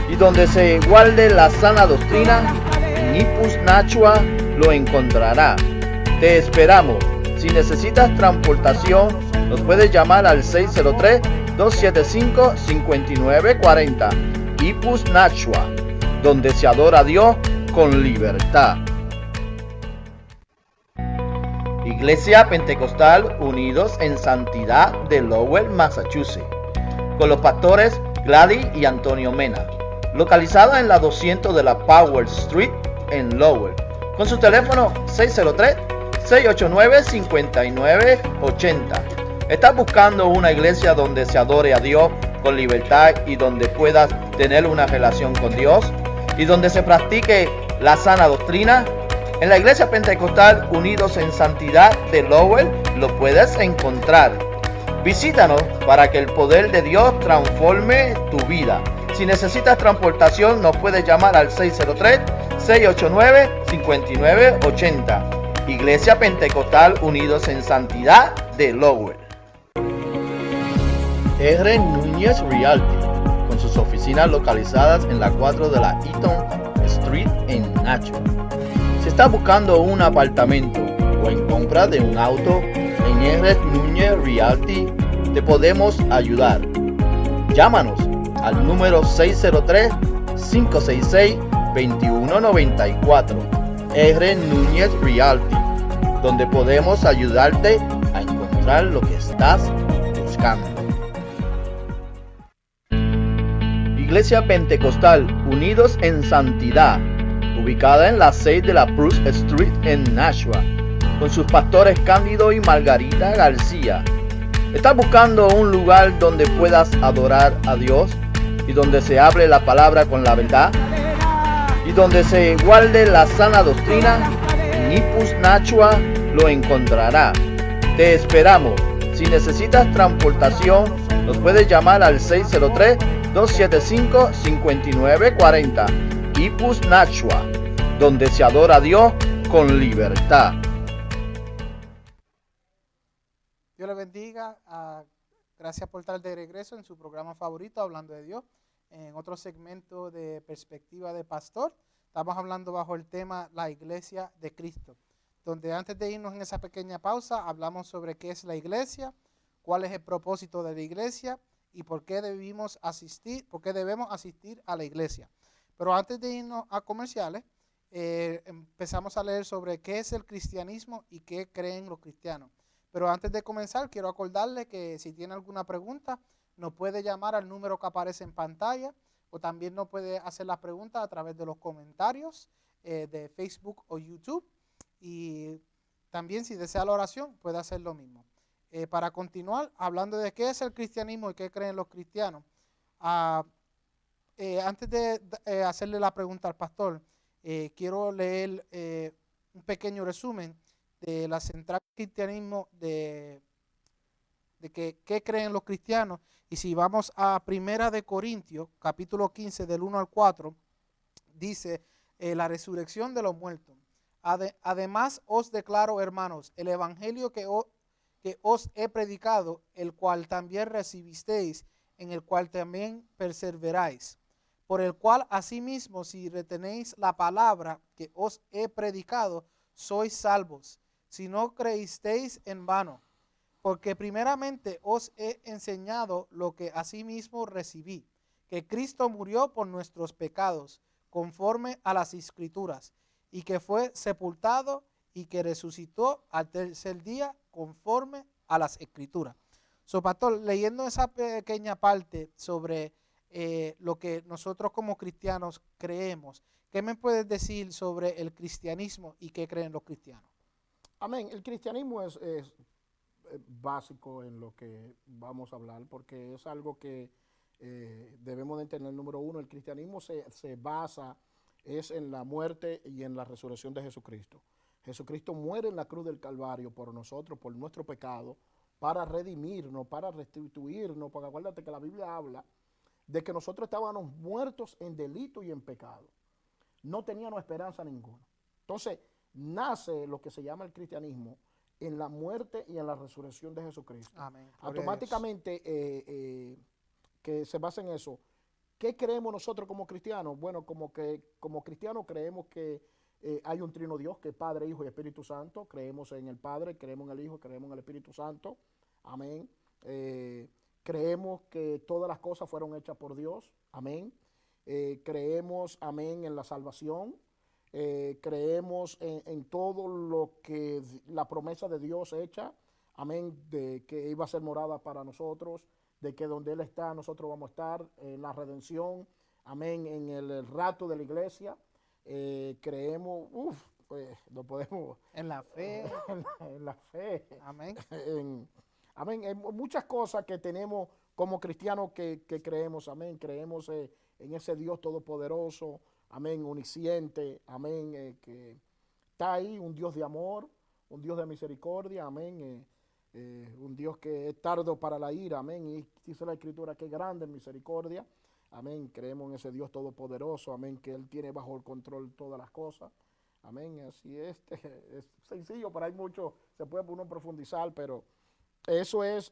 y donde se guarde la sana doctrina? En Ipus Nashua lo encontrará. Te esperamos. Si necesitas transportación, nos puedes llamar al 603-275-5940. Ipus Nashua, donde se adora a Dios con libertad. Iglesia Pentecostal Unidos en Santidad de Lowell, Massachusetts, con los pastores Gladys y Antonio Mena, localizada en la 200 de la Powell Street en Lowell, con su teléfono 603-689-5980. ¿Estás buscando una iglesia donde se adore a Dios con libertad y donde puedas tener una relación con Dios y donde se practique la sana doctrina? En la Iglesia Pentecostal Unidos en Santidad de Lowell lo puedes encontrar. Visítanos para que el poder de Dios transforme tu vida. Si necesitas transportación, nos puedes llamar al 603-689-5980. Iglesia Pentecostal Unidos en Santidad de Lowell. R. Núñez Realty, con sus oficinas localizadas en la 4 de la Eaton Street en Nashua. Si estás buscando un apartamento o en compra de un auto, en R. Núñez Realty te podemos ayudar. Llámanos al número 603-566-2194. R. Núñez Realty, donde podemos ayudarte a encontrar lo que estás buscando. Iglesia Pentecostal Unidos en Santidad, ubicada en la 6 de la Bruce Street en Nashua, con sus pastores Cándido y Margarita García. ¿Estás buscando un lugar donde puedas adorar a Dios y donde se hable la palabra con la verdad y donde se guarde la sana doctrina? En Ipus Nashua lo encontrará. Te esperamos. Si necesitas transportación, nos puedes llamar al 603-275-5940. Ipus Nashua, donde se adora a Dios con libertad. Dios le bendiga. Gracias por estar de regreso en su programa favorito, Hablando de Dios. En otro segmento de Perspectiva de Pastor, estamos hablando bajo el tema La Iglesia de Cristo, donde antes de irnos en esa pequeña pausa, hablamos sobre qué es la iglesia, cuál es el propósito de la iglesia y por qué debemos asistir a la iglesia. Pero antes de irnos a comerciales, empezamos a leer sobre qué es el cristianismo y qué creen los cristianos. Pero antes de comenzar, quiero acordarle que si tiene alguna pregunta, nos puede llamar al número que aparece en pantalla o también nos puede hacer las preguntas a través de los comentarios de Facebook o YouTube. Y también si desea la oración, puede hacer lo mismo. Para continuar, hablando de qué es el cristianismo y qué creen los cristianos, antes de hacerle la pregunta al pastor, quiero leer un pequeño resumen de la central del cristianismo, de qué creen los cristianos. Y si vamos a Primera de Corintios, capítulo 15, del 1 al 4, dice la resurrección de los muertos. Además os declaro, hermanos, el evangelio que os he predicado, el cual también recibisteis, en el cual también perseveráis, por el cual asimismo, si retenéis la palabra que os he predicado, sois salvos, si no creísteis en vano. Porque primeramente os he enseñado lo que asimismo recibí, que Cristo murió por nuestros pecados, conforme a las Escrituras, y que fue sepultado y que resucitó al tercer día, conforme a las Escrituras. Pastor, leyendo esa pequeña parte sobre lo que nosotros como cristianos creemos, ¿qué me puedes decir sobre el cristianismo y qué creen los cristianos? Amén. El cristianismo es básico en lo que vamos a hablar, porque es algo que debemos de entender. Número uno, el cristianismo se basa en la muerte y en la resurrección de Jesucristo. Jesucristo muere en la cruz del Calvario por nosotros, por nuestro pecado, para redimirnos, para restituirnos, porque acuérdate que la Biblia habla de que nosotros estábamos muertos en delito y en pecado. No teníamos esperanza ninguna. Entonces, nace lo que se llama el cristianismo en la muerte y en la resurrección de Jesucristo. Amén. Automáticamente, que se basa en eso. ¿Qué creemos nosotros como cristianos? Bueno, como cristianos creemos que hay un trino Dios, que es Padre, Hijo y Espíritu Santo. Creemos en el Padre, creemos en el Hijo, creemos en el Espíritu Santo. Amén. Creemos que todas las cosas fueron hechas por Dios. Amén. Creemos, amén, en la salvación. Creemos en todo lo que la promesa de Dios hecha. Amén. De que iba a ser morada para nosotros, de que donde Él está, nosotros vamos a estar, en la redención. amén, en el rato de la iglesia. Creemos, pues no podemos, En la fe. en la fe, Amén. amén, en muchas cosas que tenemos como cristianos que creemos, amén, creemos en ese Dios todopoderoso, amén, omnisciente, amén, que está ahí, un Dios de amor, un Dios de misericordia, amén, un Dios que es tardo para la ira, amén, y dice la Escritura que es grande en misericordia, amén, creemos en ese Dios todopoderoso, amén, que Él tiene bajo el control todas las cosas, amén, así es sencillo, pero hay mucho, se puede uno profundizar, pero eso es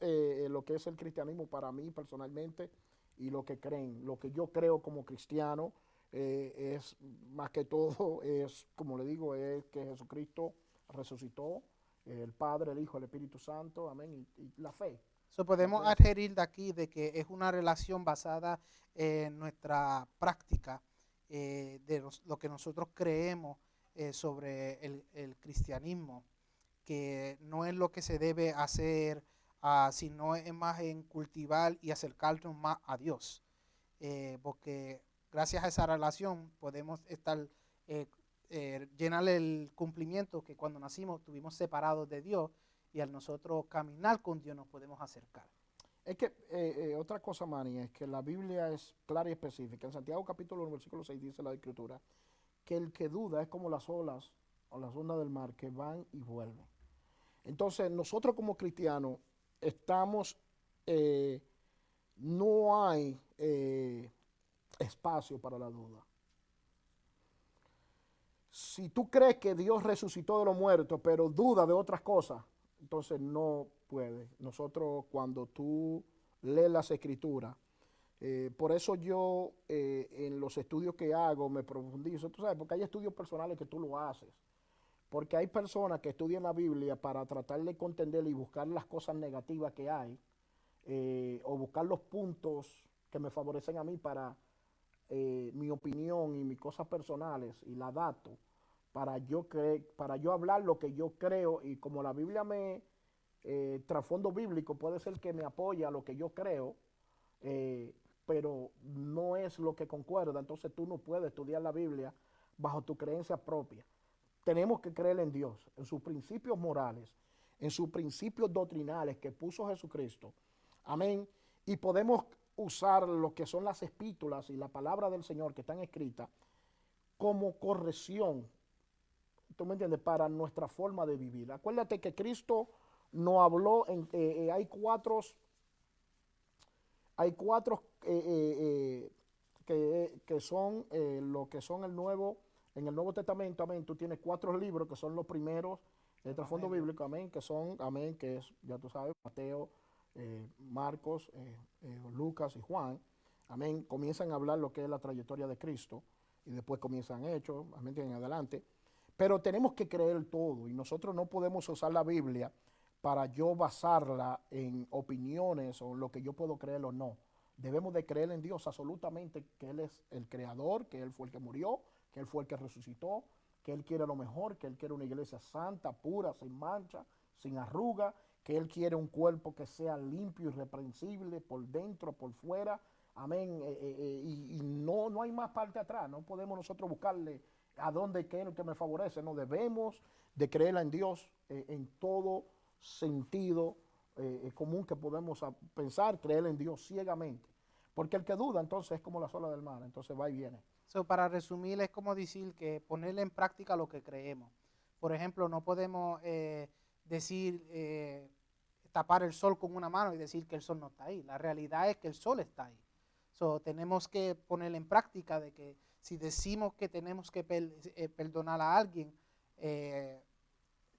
lo que es el cristianismo para mí personalmente y lo que creen, lo que yo creo como cristiano es más que todo, es como le digo, es que Jesucristo resucitó, el Padre, el Hijo, el Espíritu Santo, amén, y la fe. So, podemos La fe. adherir de aquí de que es una relación basada en nuestra práctica de lo que nosotros creemos sobre el cristianismo, que no es lo que se debe hacer, sino es más en cultivar y acercarnos más a Dios. Porque gracias a esa relación podemos estar, llenar el cumplimiento que cuando nacimos estuvimos separados de Dios y al nosotros caminar con Dios nos podemos acercar. Es que otra cosa, Manny, es que la Biblia es clara y específica. En Santiago capítulo 1, versículo 6 dice la Escritura que el que duda es como las olas o las ondas del mar que van y vuelven. Entonces, nosotros como cristianos estamos, no hay espacio para la duda. Si tú crees que Dios resucitó de los muertos, pero duda de otras cosas, entonces no puede. Nosotros cuando tú lees las Escrituras, por eso yo en los estudios que hago me profundizo, tú sabes, porque hay estudios personales que tú lo haces. Porque hay personas que estudian la Biblia para tratar de contender y buscar las cosas negativas que hay, o buscar los puntos que me favorecen a mí para mi opinión y mis cosas personales, y la dato, para yo hablar lo que yo creo, y como la Biblia trasfondo bíblico puede ser que me apoya a lo que yo creo, pero no es lo que concuerda, entonces tú no puedes estudiar la Biblia bajo tu creencia propia. Tenemos que creer en Dios, en sus principios morales, en sus principios doctrinales que puso Jesucristo. Amén. Y podemos usar lo que son las epístolas y la palabra del Señor que están escritas como corrección, ¿tú me entiendes?, para nuestra forma de vivir. Acuérdate que Cristo nos habló, hay cuatro que son lo que son en el Nuevo Testamento, amén, tú tienes 4 libros que son los primeros del trasfondo bíblico, amén, que son, amén, que es, ya tú sabes, Mateo, Marcos, Lucas y Juan, amén, comienzan a hablar lo que es la trayectoria de Cristo y después comienzan Hechos, amén, en adelante, pero tenemos que creer todo y nosotros no podemos usar la Biblia para yo basarla en opiniones o lo que yo puedo creer o no. Debemos de creer en Dios absolutamente, que Él es el creador, que Él fue el que murió, que Él fue el que resucitó, que Él quiere lo mejor, que Él quiere una iglesia santa, pura, sin mancha, sin arruga, que Él quiere un cuerpo que sea limpio, irreprensible, por dentro, por fuera, amén, y no hay más parte atrás, no podemos nosotros buscarle a dónde que es el que me favorece, no, debemos de creer en Dios en todo sentido común que podemos pensar, creer en Dios ciegamente, porque el que duda entonces es como la olas del mar, entonces va y viene. So, para resumir, es como decir que ponerle en práctica lo que creemos. Por ejemplo, no podemos decir, tapar el sol con una mano y decir que el sol no está ahí. La realidad es que el sol está ahí. So, tenemos que ponerle en práctica de que si decimos que tenemos que perdonar a alguien,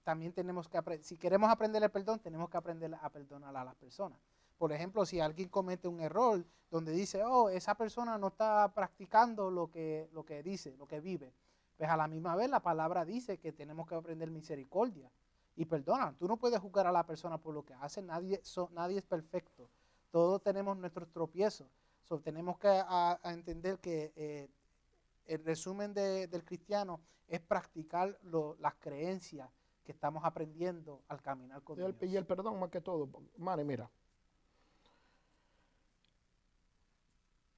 también tenemos que si queremos aprender el perdón, tenemos que aprender a perdonar a las personas. Por ejemplo, si alguien comete un error donde dice, oh, esa persona no está practicando lo que dice, lo que vive, pues a la misma vez la palabra dice que tenemos que aprender misericordia y perdona. Tú no puedes juzgar a la persona por lo que hace, nadie es perfecto. Todos tenemos nuestros tropiezos. So, tenemos que entender que el resumen del cristiano es practicar las creencias que estamos aprendiendo al caminar con Dios. Y el perdón más que todo, Manny, mira.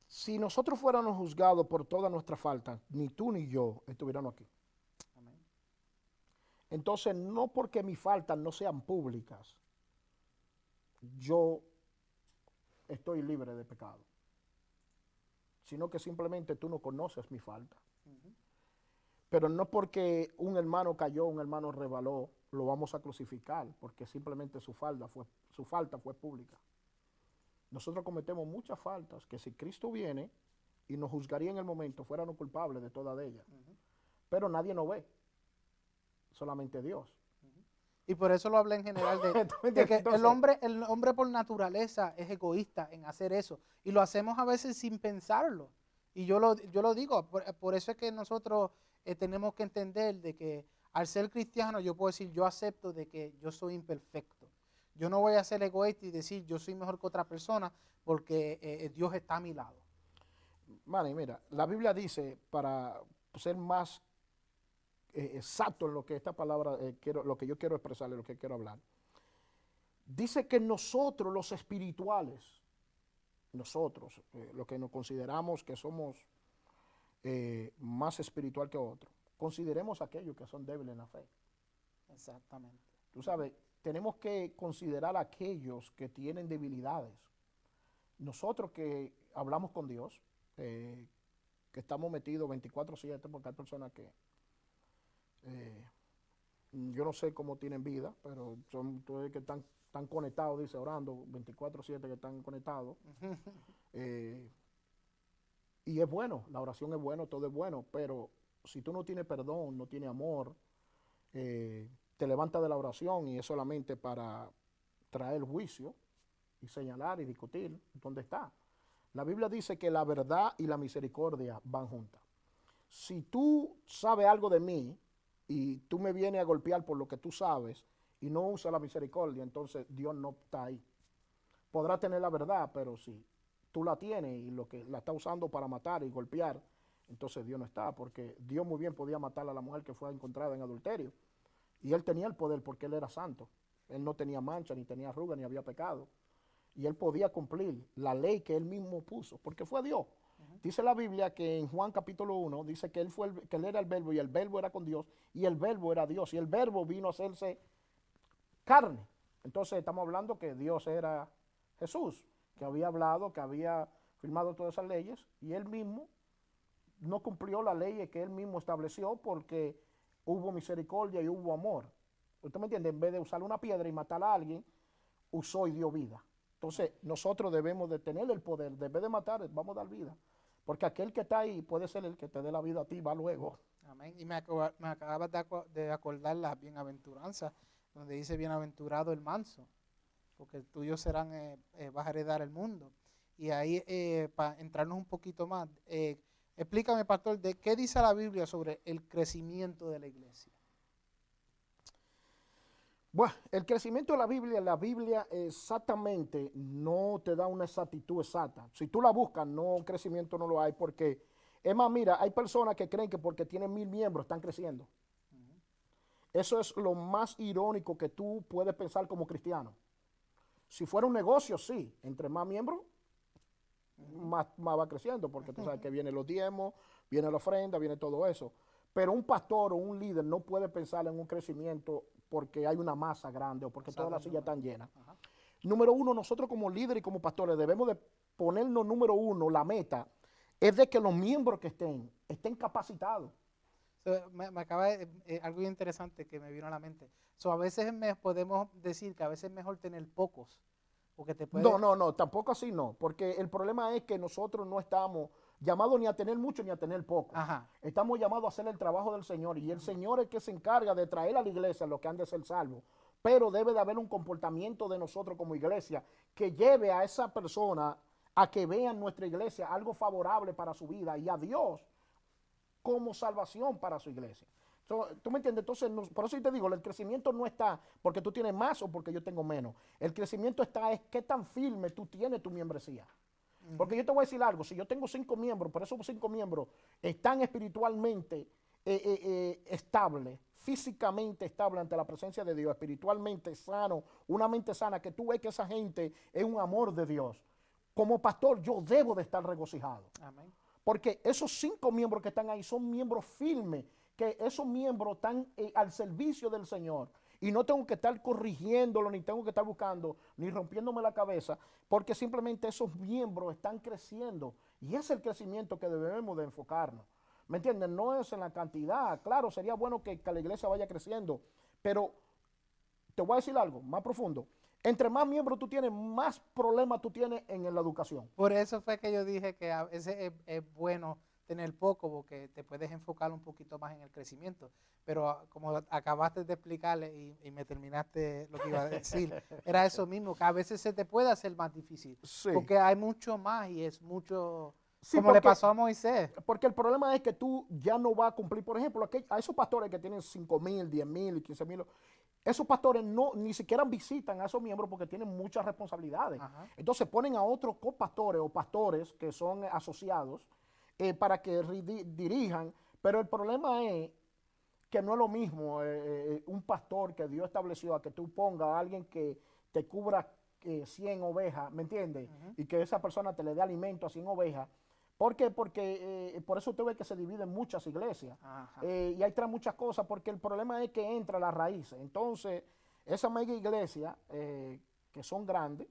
Si nosotros fuéramos juzgados por todas nuestras faltas, ni tú ni yo estuviéramos aquí. Amén. Entonces, no porque mis faltas no sean públicas, yo estoy libre de pecado, sino que simplemente tú no conoces mi falta. Ujú. Pero no porque un hermano cayó, un hermano rebaló, lo vamos a crucificar, porque simplemente su falta fue pública. Nosotros cometemos muchas faltas que si Cristo viene y nos juzgaría en el momento, fuéramos culpables de todas ellas. Ujú. Pero nadie nos ve, solamente Dios. Y por eso lo hablé en general de que el hombre por naturaleza es egoísta en hacer eso. Y lo hacemos a veces sin pensarlo. Y yo lo digo, por eso es que nosotros tenemos que entender de que al ser cristiano yo puedo decir, yo acepto de que yo soy imperfecto. Yo no voy a ser egoísta y decir, yo soy mejor que otra persona porque Dios está a mi lado. Manny, mira, la Biblia dice, para ser más exacto en lo que esta palabra, lo que yo quiero expresarle, lo que quiero hablar, dice que nosotros los espirituales, nosotros, los que nos consideramos que somos más espiritual que otros, consideremos a aquellos que son débiles en la fe. Exactamente. Tú sabes, tenemos que considerar a aquellos que tienen debilidades. Nosotros que hablamos con Dios, que estamos metidos 24/7, porque hay personas que yo no sé cómo tienen vida, pero son todos que están conectados, dice, orando 24/7, que están conectados. Y es bueno, la oración es bueno, todo es bueno, pero si tú no tienes perdón, no tienes amor, te levantas de la oración y es solamente para traer juicio y señalar y discutir dónde está. La Biblia dice que la verdad y la misericordia van juntas. Si tú sabes algo de mí y tú me vienes a golpear por lo que tú sabes y no usas la misericordia, entonces Dios no está ahí. Podrá tener la verdad, pero si tú la tienes y lo que la está usando para matar y golpear, entonces Dios no está, porque Dios muy bien podía matar a la mujer que fue encontrada en adulterio. Y él tenía el poder porque él era santo. Él no tenía mancha, ni tenía arruga, ni había pecado. Y él podía cumplir la ley que él mismo puso, porque fue Dios. Dice la Biblia que en Juan capítulo 1, dice que que él era el verbo, y el verbo era con Dios, y el verbo era Dios, y el verbo vino a hacerse carne. Entonces estamos hablando que Dios era Jesús, que había hablado, que había firmado todas esas leyes, y él mismo no cumplió la ley que él mismo estableció porque hubo misericordia y hubo amor. ¿Usted me entiende? En vez de usar una piedra y matar a alguien, usó y dio vida. Entonces, nosotros debemos de tener el poder, en vez de matar, vamos a dar vida. Porque aquel que está ahí puede ser el que te dé la vida a ti, va luego. Amén. Y me acabas de acordar la bienaventuranza, donde dice bienaventurado el manso, porque tuyos serán, vas a heredar el mundo. Y ahí, para entrarnos un poquito más, explícame, pastor, de qué dice la Biblia sobre el crecimiento de la iglesia. Bueno, el crecimiento de la Biblia exactamente no te da una exactitud exacta. Si tú la buscas, crecimiento no lo hay, porque, es más, mira, hay personas que creen que porque tienen 1000 miembros están creciendo. Eso es lo más irónico que tú puedes pensar como cristiano. Si fuera un negocio, sí, entre más miembros, más va creciendo, porque tú sabes que vienen los diezmos, viene la ofrenda, viene todo eso. Pero un pastor o un líder no puede pensar en un crecimiento porque hay una masa grande o porque todas las sillas están llenas. Número uno, nosotros como líderes y como pastores debemos de ponernos, número uno, la meta es de que los miembros que estén capacitados. Me acaba de, algo interesante que me vino a la mente. A veces podemos decir que a veces es mejor tener pocos. Porque te puede... No, tampoco así no, porque el problema es que nosotros no estamos llamados ni a tener mucho ni a tener poco. Estamos llamados a hacer el trabajo del Señor, y el Señor es el que se encarga de traer a la iglesia los que han de ser salvos. Pero debe de haber un comportamiento de nosotros como iglesia que lleve a esa persona a que vean nuestra iglesia algo favorable para su vida y a Dios como salvación para su iglesia. ¿Tú me entiendes? Entonces, por eso te digo, el crecimiento no está porque tú tienes más o porque yo tengo menos. El crecimiento está es qué tan firme tú tienes tu membresía. Porque yo te voy a decir algo, si yo tengo 5 miembros, pero esos 5 miembros están espiritualmente estables, físicamente estables ante la presencia de Dios, espiritualmente sano, una mente sana, que tú ves que esa gente es un amor de Dios. como pastor yo debo de estar regocijado. Amén. Porque esos 5 miembros que están ahí son miembros firmes, que esos miembros están al servicio del Señor. Y no tengo que estar corrigiéndolo, ni tengo que estar buscando, ni rompiéndome la cabeza, porque simplemente esos miembros están creciendo. Y es el crecimiento que debemos de enfocarnos. ¿Me entienden? No es en la cantidad. Claro, sería bueno que la iglesia vaya creciendo, pero te voy a decir algo más profundo. Entre más miembros tú tienes, más problemas tú tienes en la educación. Por eso fue que yo dije que a veces es bueno tener poco porque te puedes enfocar un poquito más en el crecimiento. Pero como acabaste de explicarle y me terminaste lo que iba a decir, era eso mismo, que a veces se te puede hacer más difícil. Sí. Porque hay mucho más y es mucho, Sí, como le pasó a Moisés. Porque el problema es que tú ya no vas a cumplir, por ejemplo, a esos pastores que tienen 5,000, 10,000 y 15,000, esos pastores ni siquiera visitan a esos miembros porque tienen muchas responsabilidades. Ajá. Entonces ponen a otros copastores o pastores que son asociados para que dirijan, pero el problema es que no es lo mismo un pastor que Dios estableció a que tú pongas a alguien que te cubra 100 ovejas, ¿me entiendes? Y que esa persona te le dé alimento a 100 ovejas. ¿Por qué? Porque por eso usted ve que se dividen muchas iglesias. Y hay muchas cosas, porque el problema es que entra las raíces. Entonces, esa mega iglesia, que son grandes,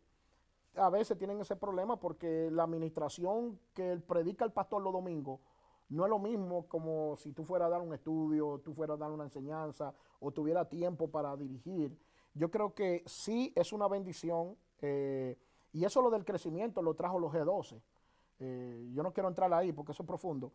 a veces tienen ese problema porque la administración que predica el pastor los domingos no es lo mismo como si tú fueras a dar un estudio, tú fueras a dar una enseñanza o tuviera tiempo para dirigir. Yo creo que sí es una bendición y eso lo del crecimiento lo trajo los G12. Yo no quiero entrar ahí porque eso es profundo,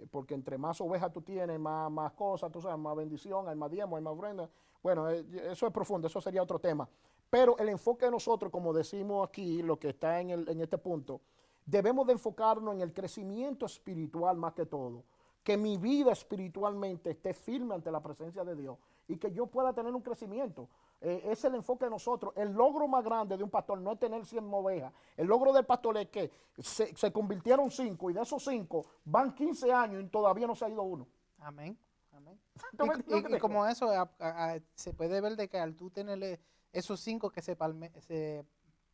porque entre más ovejas tú tienes, más cosas, tú sabes, más bendición, hay más diezmo, hay más ofrenda. Bueno, eso es profundo, eso sería otro tema. Pero el enfoque de nosotros, como decimos aquí, lo que está en este punto, debemos de enfocarnos en el crecimiento espiritual más que todo. Que mi vida espiritualmente esté firme ante la presencia de Dios y que yo pueda tener un crecimiento. Es el enfoque de nosotros. El logro más grande de un pastor no es tener 100 ovejas. El logro del pastor es que se convirtieron 5 y de esos 5 van 15 años y todavía no se ha ido uno. Amén. Amén. ¿Tú Y como eso, se puede ver de que al tú tener esos 5 que se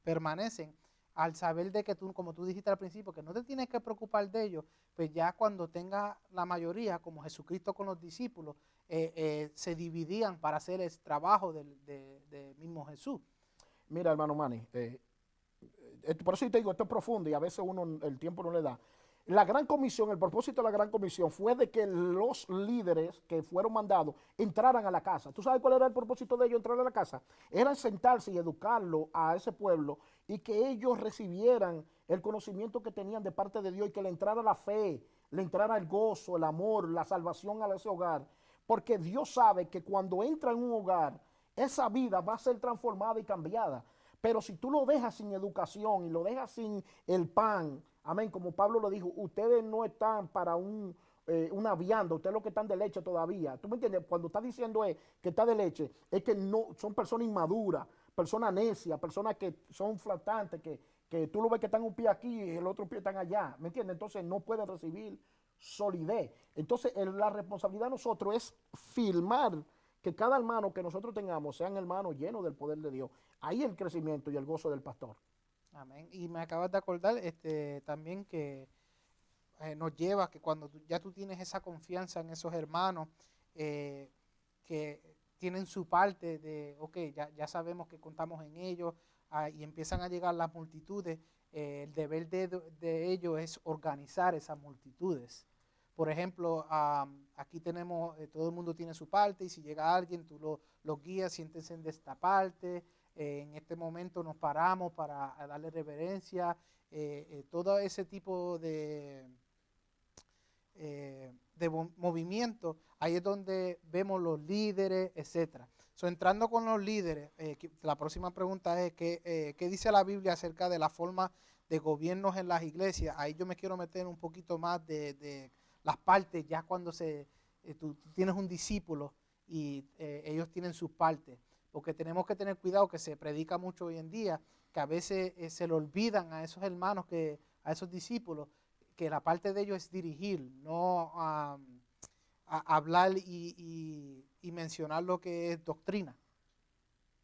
permanecen, al saber de que tú, como tú dijiste al principio, que no te tienes que preocupar de ellos, pues ya cuando tenga la mayoría, como Jesucristo con los discípulos, se dividían para hacer el trabajo de mismo Jesús. Mira, hermano Manny, por eso te digo, esto es profundo y a veces uno el tiempo no le da. La gran comisión, el propósito de la gran comisión fue de que los líderes que fueron mandados entraran a la casa. ¿Tú sabes cuál era el propósito de ellos entrar a la casa? Era sentarse y educarlo a ese pueblo y que ellos recibieran el conocimiento que tenían de parte de Dios y que le entrara la fe, le entrara el gozo, el amor, la salvación a ese hogar. Porque Dios sabe que cuando entra en un hogar, esa vida va a ser transformada y cambiada. Pero si tú lo dejas sin educación y lo dejas sin el pan, amén, como Pablo lo dijo, ustedes no están para una vianda, ustedes lo que están de leche todavía. ¿Tú me entiendes? Cuando está diciendo que está de leche, es que no son personas inmaduras, personas necias, personas que son flactantes, que tú lo ves que están un pie aquí y el otro pie están allá. ¿Me entiendes? Entonces no pueden recibir solidez. Entonces la responsabilidad de nosotros es filmar que cada hermano que nosotros tengamos sean hermanos llenos del poder de Dios. Ahí el crecimiento y el gozo del pastor. Amén. Y me acabas de acordar también que nos lleva que cuando ya tú tienes esa confianza en esos hermanos que tienen su parte de, ok, ya sabemos que contamos en ellos y empiezan a llegar las multitudes, el deber de ellos es organizar esas multitudes. Por ejemplo, aquí tenemos, todo el mundo tiene su parte y si llega alguien, tú lo guías, siéntense de esta parte. En este momento nos paramos para darle reverencia, todo ese tipo de movimiento. Ahí es donde vemos los líderes, etcétera. Entrando con los líderes, la próxima pregunta es ¿qué dice la Biblia acerca de la forma de gobiernos en las iglesias? Ahí yo me quiero meter un poquito más de las partes, ya cuando tú tienes un discípulo y ellos tienen sus partes, porque tenemos que tener cuidado que se predica mucho hoy en día, que a veces se le olvidan a esos hermanos, a esos discípulos, que la parte de ellos es dirigir, no a hablar y mencionar lo que es doctrina.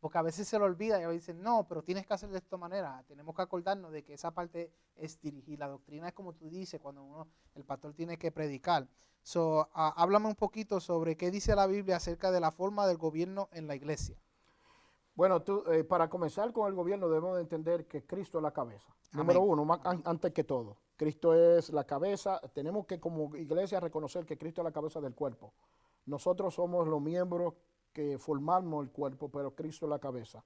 Porque a veces se le olvida y a veces dicen, no, pero tienes que hacer de esta manera. Tenemos que acordarnos de que esa parte es dirigir. La doctrina es como tú dices, cuando el pastor tiene que predicar. So, háblame un poquito sobre qué dice la Biblia acerca de la forma del gobierno en la iglesia. Bueno, para comenzar con el gobierno debemos de entender que Cristo es la cabeza. Amén. Número uno, antes que todo. Cristo es la cabeza. Tenemos que como iglesia reconocer que Cristo es la cabeza del cuerpo. Nosotros somos los miembros que formamos el cuerpo, pero Cristo es la cabeza.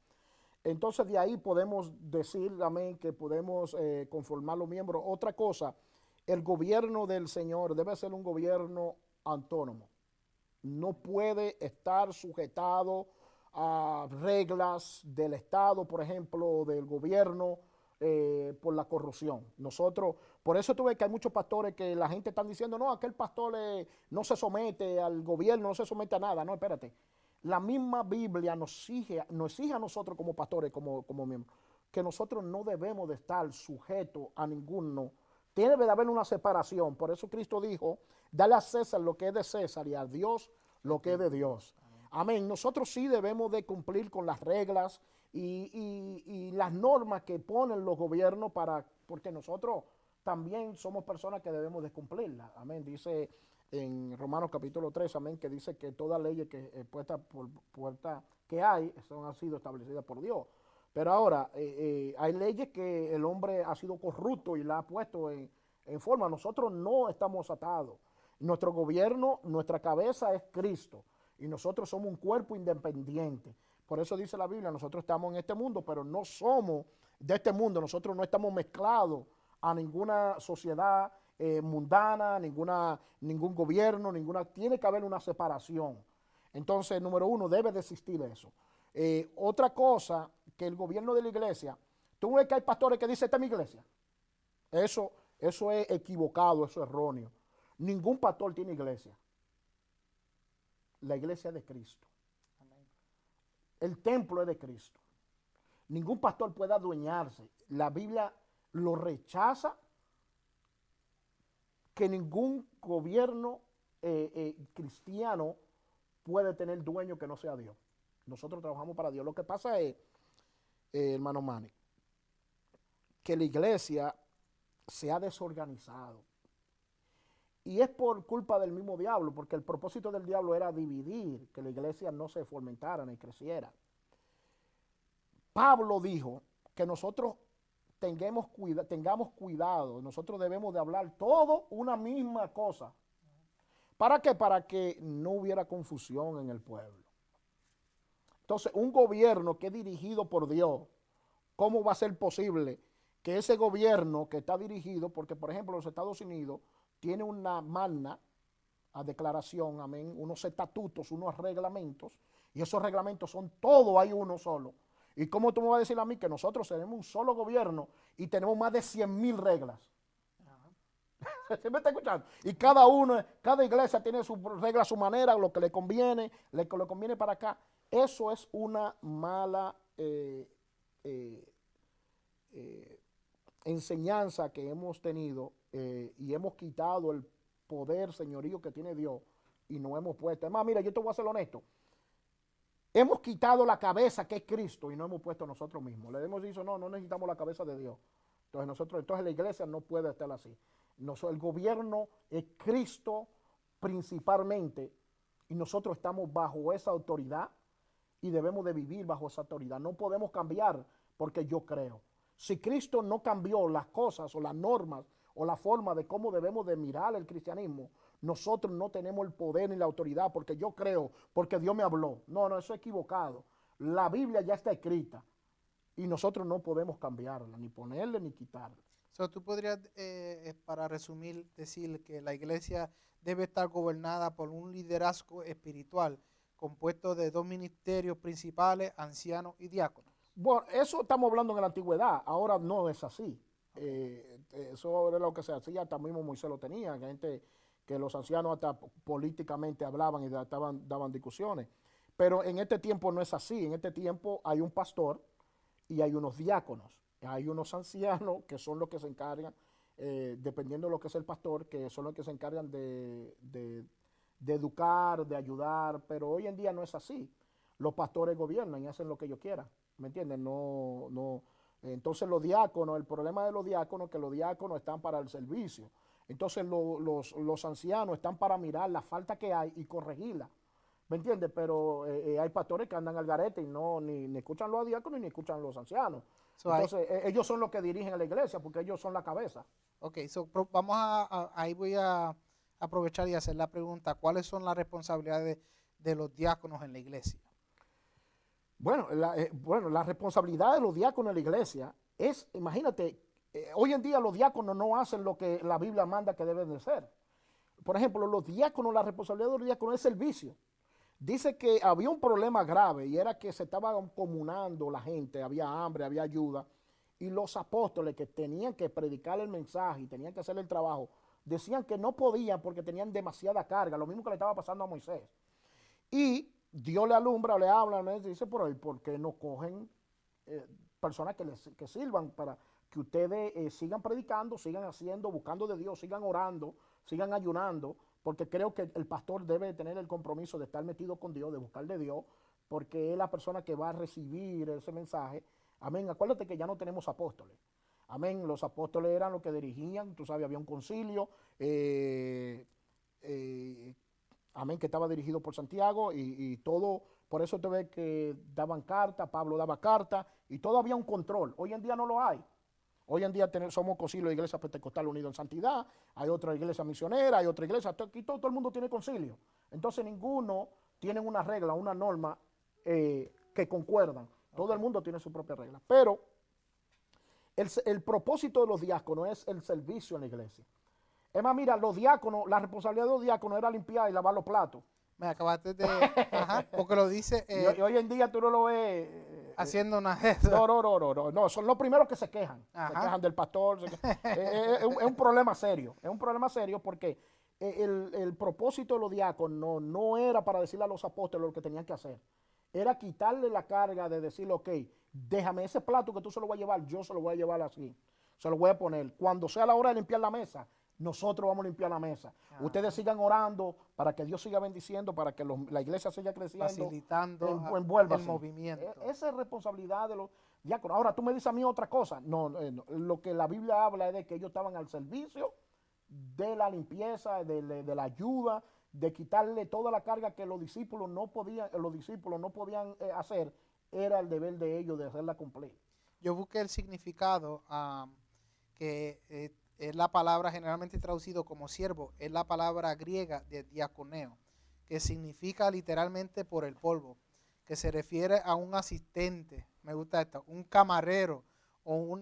Entonces de ahí podemos decir, amén, que podemos conformar los miembros. Otra cosa, el gobierno del Señor debe ser un gobierno autónomo. No puede estar sujetado a reglas del Estado, por ejemplo, del gobierno, por la corrupción. Nosotros, por eso tú ves que hay muchos pastores que la gente está diciendo, no, aquel pastor no se somete al gobierno, no se somete a nada. No, espérate. La misma Biblia nos exige a nosotros como pastores, como miembros, que nosotros no debemos de estar sujetos a ninguno. Tiene que haber una separación. Por eso Cristo dijo, dale a César lo que es de César y a Dios lo que es de Dios. Amén. Nosotros sí debemos de cumplir con las reglas y las normas que ponen los gobiernos porque nosotros también somos personas que debemos de cumplirlas. Amén. Dice en Romanos capítulo 3, amén, que dice que todas leyes que han sido establecidas por Dios. Pero ahora, hay leyes que el hombre ha sido corrupto y la ha puesto en forma. Nosotros no estamos atados. Nuestro gobierno, nuestra cabeza es Cristo. Y nosotros somos un cuerpo independiente. Por eso dice la Biblia, nosotros estamos en este mundo, pero no somos de este mundo. Nosotros no estamos mezclados a ninguna sociedad mundana, ningún gobierno, tiene que haber una separación. Entonces, número uno, debe de existir eso. Otra cosa, que el gobierno de la iglesia, tú ves que hay pastores que dicen, esta es mi iglesia. Eso es equivocado, eso es erróneo. Ningún pastor tiene iglesia. La iglesia es de Cristo. El templo es de Cristo. Ningún pastor puede adueñarse. La Biblia lo rechaza, que ningún gobierno cristiano puede tener dueño que no sea Dios. Nosotros trabajamos para Dios. Lo que pasa es, hermano Manny, que la iglesia se ha desorganizado. Y es por culpa del mismo diablo, porque el propósito del diablo era dividir, que la iglesia no se fomentara ni creciera. Pablo dijo que nosotros tengamos cuidado, nosotros debemos de hablar todo una misma cosa. ¿Para qué? Para que no hubiera confusión en el pueblo. Entonces, un gobierno que es dirigido por Dios, ¿cómo va a ser posible que ese gobierno que está dirigido, porque por ejemplo los Estados Unidos tiene una magna a declaración, amén, unos estatutos, unos reglamentos, y esos reglamentos son todos, hay uno solo. ¿Y cómo tú me vas a decir a mí que nosotros tenemos un solo gobierno y tenemos más de 100,000 reglas? ¿Se me está escuchando? Y cada iglesia tiene su regla, su manera, lo que le conviene para acá. Eso es una mala enseñanza que hemos tenido y hemos quitado el poder, señorío que tiene Dios y no hemos puesto. Es más, mira, yo te voy a ser honesto. Hemos quitado la cabeza que es Cristo y no hemos puesto nosotros mismos. Le hemos dicho, no necesitamos la cabeza de Dios. Entonces la iglesia no puede estar así. El gobierno es Cristo principalmente y nosotros estamos bajo esa autoridad y debemos de vivir bajo esa autoridad. No podemos cambiar porque yo creo. Si Cristo no cambió las cosas o las normas o la forma de cómo debemos de mirar el cristianismo, nosotros no tenemos el poder ni la autoridad porque yo creo, porque Dios me habló. No, eso es equivocado. La Biblia ya está escrita y nosotros no podemos cambiarla, ni ponerle ni quitarla. Tú podrías, para resumir, decir que la iglesia debe estar gobernada por un liderazgo espiritual compuesto de dos ministerios principales, ancianos y diáconos. Bueno, eso estamos hablando en la antigüedad, ahora no es así. Eso era lo que se hacía, hasta mismo Moisés lo tenía, gente que los ancianos hasta políticamente hablaban y daban discusiones. Pero en este tiempo no es así, en este tiempo hay un pastor y hay unos diáconos, hay unos ancianos que son los que se encargan, dependiendo de lo que es el pastor, que son los que se encargan de educar, de ayudar, pero hoy en día no es así. los pastores gobiernan y hacen lo que ellos quieran, ¿me entienden? No. Entonces los diáconos, el problema de los diáconos es que los diáconos están para el servicio. Entonces los ancianos están para mirar la falta que hay y corregirla, ¿me entiendes? Pero hay pastores que andan al garete y ni escuchan los diáconos ni escuchan los ancianos. Entonces ellos son los que dirigen a la iglesia porque ellos son la cabeza. Ok, vamos ahí voy a aprovechar y hacer la pregunta, ¿cuáles son las responsabilidades de los diáconos en la iglesia? Bueno, la responsabilidad de los diáconos en la iglesia es, imagínate, hoy en día los diáconos no hacen lo que la Biblia manda que deben de hacer. Por ejemplo, los diáconos, la responsabilidad de los diáconos es servicio. Dice que había un problema grave y era que se estaba comunando la gente, había hambre, había ayuda, y los apóstoles que tenían que predicar el mensaje y tenían que hacer el trabajo, decían que no podían porque tenían demasiada carga, lo mismo que le estaba pasando a Moisés. Y Dios le alumbra, le habla, le dice, ¿por qué no cogen personas que sirvan para que ustedes sigan predicando, sigan haciendo, buscando de Dios, sigan orando, sigan ayunando? Porque creo que el pastor debe tener el compromiso de estar metido con Dios, de buscar de Dios, porque es la persona que va a recibir ese mensaje. Amén. Acuérdate que ya no tenemos apóstoles. Amén. Los apóstoles eran los que dirigían, tú sabes, había un concilio, amén, que estaba dirigido por Santiago y todo, por eso te ves que daban carta, Pablo daba carta y todo había un control. Hoy en día no lo hay. Hoy en día somos concilio de Iglesia Pentecostal Unido en Santidad, hay otra iglesia misionera, hay otra iglesia, aquí todo el mundo tiene concilio. Entonces ninguno tiene una regla, una norma que concuerdan. Todo el mundo tiene su propia regla. Pero el propósito de los diáconos es el servicio en la iglesia. Es más, mira, los diáconos, la responsabilidad de los diáconos era limpiar y lavar los platos. Me acabaste de... ajá, porque lo dice... y hoy en día tú no lo ves... haciendo una... No, son los primeros que se quejan. Ajá. Se quejan del pastor. Es un problema serio. Es un problema serio porque el propósito de los diáconos no era para decirle a los apóstoles lo que tenían que hacer. Era quitarle la carga de decirle, ok, déjame ese plato que tú se lo vas a llevar, yo se lo voy a llevar así. Se lo voy a poner. Cuando sea la hora de limpiar la mesa, nosotros vamos a limpiar la mesa. Ustedes sigan orando para que Dios siga bendiciendo, para que la iglesia siga creciendo. Facilitando el movimiento. Esa es responsabilidad de los diáconos. Ahora, tú me dices a mí otra cosa. No, lo que la Biblia habla es de que ellos estaban al servicio de la limpieza, de la ayuda, de quitarle toda la carga que los discípulos no podían hacer. Era el deber de ellos de hacerla cumplir. Yo busqué el significado que es la palabra generalmente traducido como siervo, es la palabra griega de diaconeo, que significa literalmente por el polvo, que se refiere a un asistente, me gusta esto, un camarero o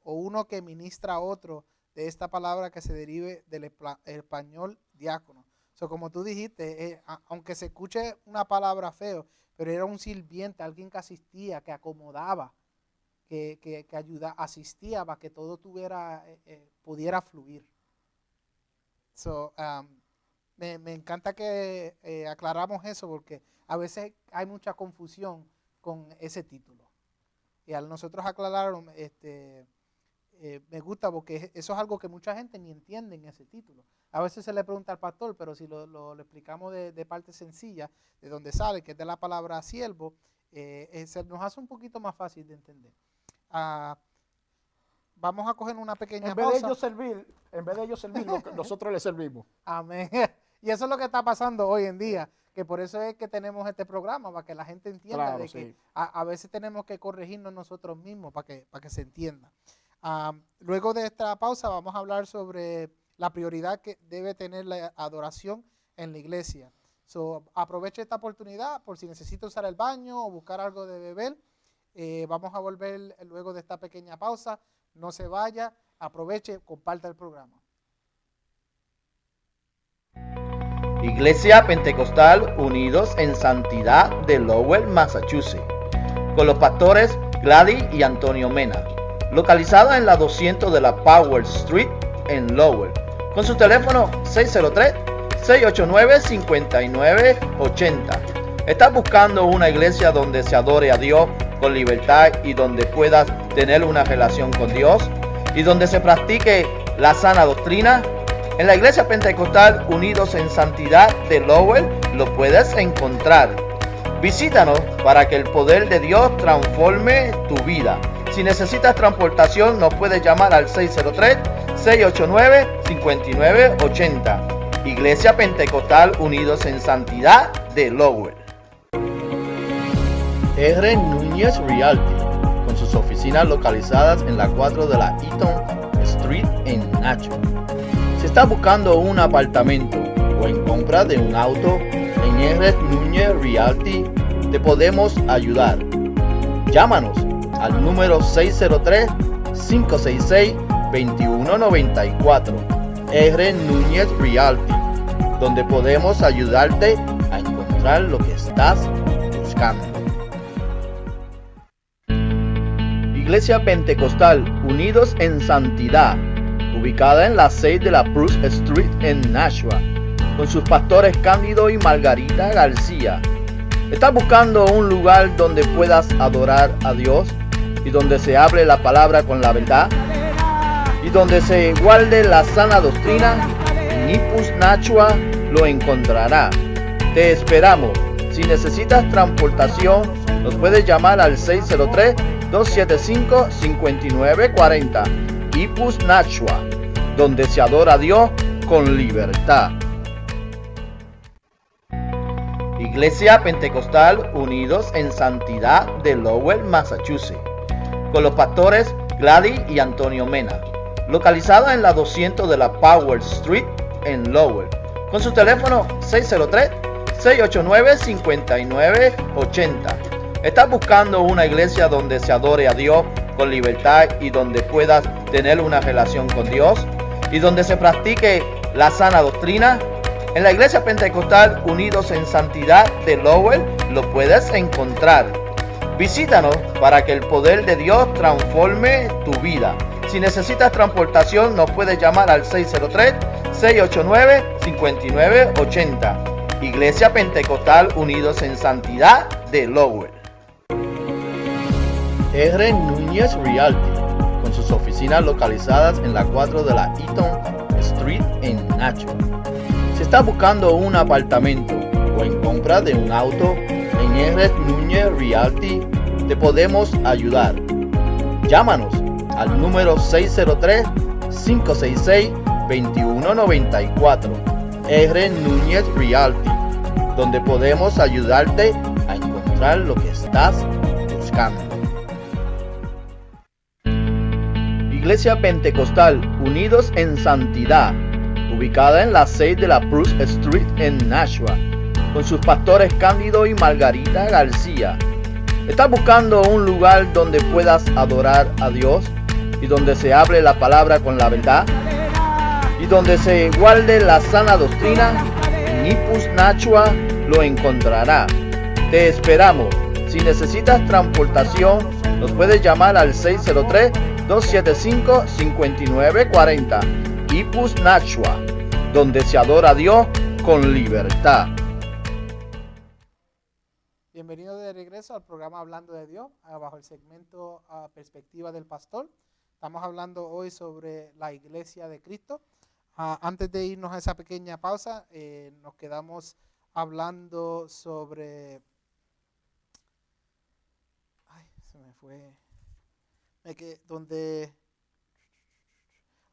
uno que ministra a otro, de esta palabra que se derive del español diácono. Como tú dijiste, aunque se escuche una palabra feo, pero era un sirviente, alguien que asistía, que acomodaba, que asistía para que todo pudiera fluir. Me encanta que aclaramos eso porque a veces hay mucha confusión con ese título. Y al nosotros aclararlo, me gusta porque eso es algo que mucha gente ni entiende en ese título. A veces se le pregunta al pastor, pero si lo explicamos de parte sencilla, de donde sale, que es de la palabra siervo, se nos hace un poquito más fácil de entender. Vamos a coger una pequeña pausa. En vez de ellos servir, nosotros les servimos. Amén. Y eso es lo que está pasando hoy en día, que por eso es que tenemos este programa, para que la gente entienda de que a veces tenemos que corregirnos nosotros mismos para que se entienda. Luego de esta pausa vamos a hablar sobre la prioridad que debe tener la adoración en la iglesia. Aproveche esta oportunidad por si necesita usar el baño o buscar algo de beber. Vamos a volver luego de esta pequeña pausa. No se vaya, aproveche, comparta el programa. Iglesia Pentecostal Unidos en Santidad de Lowell, Massachusetts, con los pastores Gladys y Antonio Mena, localizada en la 200 de la Powell Street en Lowell, con su teléfono 603-689-5980. ¿Estás buscando una iglesia donde se adore a Dios con libertad y donde puedas tener una relación con Dios y donde se practique la sana doctrina? En la Iglesia Pentecostal Unidos en Santidad de Lowell lo puedes encontrar. Visítanos para que el poder de Dios transforme tu vida. Si necesitas transportación, nos puedes llamar al 603-689-5980. Iglesia Pentecostal Unidos en Santidad de Lowell. R. Núñez Realty, con sus oficinas localizadas en la 4 de la Eaton Street en Nashua. Si estás buscando un apartamento o en compra de un auto, en R. Núñez Realty te podemos ayudar. Llámanos al número 603-566-2194. R. Núñez Realty, donde podemos ayudarte a encontrar lo que estás buscando. Iglesia Pentecostal Unidos en Santidad, ubicada en la 6 de la Bruce Street en Nashua, con sus pastores Cándido y Margarita García. ¿Estás buscando un lugar donde puedas adorar a Dios y donde se hable la palabra con la verdad y donde se guarde la sana doctrina? En Ipus Nashua lo encontrará. Te esperamos. Si necesitas transportación, nos puedes llamar al 603-275-5940. Ipus Nashua, donde se adora a Dios con libertad. Iglesia Pentecostal Unidos en Santidad de Lowell, Massachusetts, con los pastores Gladys y Antonio Mena, localizada en la 200 de la Powell Street en Lowell, con su teléfono 603-689-5980. ¿Estás buscando una iglesia donde se adore a Dios con libertad y donde puedas tener una relación con Dios y donde se practique la sana doctrina? En la Iglesia Pentecostal Unidos en Santidad de Lowell lo puedes encontrar. Visítanos para que el poder de Dios transforme tu vida. Si necesitas transportación, nos puedes llamar al 603-689-5980. Iglesia Pentecostal Unidos en Santidad de Lowell. R. Núñez Realty, con sus oficinas localizadas en la 4 de la Eaton Street en Nashua. Si estás buscando un apartamento o en compra de un auto, en R. Núñez Realty te podemos ayudar. Llámanos al número 603-566-2194. R. Núñez Realty, donde podemos ayudarte a encontrar lo que estás buscando. Iglesia Pentecostal Unidos en Santidad, ubicada en la 6 de la Bruce Street en Nashua, con sus pastores Cándido y Margarita García. ¿Estás buscando un lugar donde puedas adorar a Dios y donde se hable la palabra con la verdad y donde se guarde la sana doctrina? En Ipus Nashua lo encontrará. Te esperamos. Si necesitas transportación, nos puedes llamar al 603-275-5940. Ipus Nashua, donde se adora a Dios con libertad. Bienvenidos de regreso al programa Hablando de Dios, bajo el segmento Perspectiva del Pastor. Estamos hablando hoy sobre la Iglesia de Cristo. Antes de irnos a esa pequeña pausa, nos quedamos hablando sobre... Ay, se me fue... donde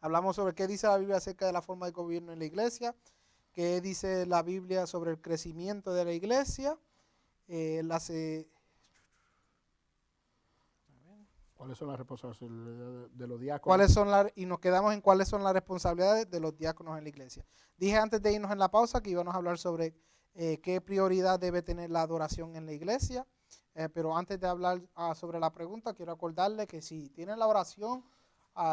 hablamos sobre qué dice la Biblia acerca de la forma de gobierno en la iglesia, qué dice la Biblia sobre el crecimiento de la iglesia, ¿Cuáles son las responsabilidades de los diáconos? Y nos quedamos en cuáles son las responsabilidades de los diáconos en la iglesia. Dije antes de irnos en la pausa que íbamos a hablar sobre qué prioridad debe tener la adoración en la iglesia, pero antes de hablar sobre la pregunta, quiero acordarle que si tienen la oración,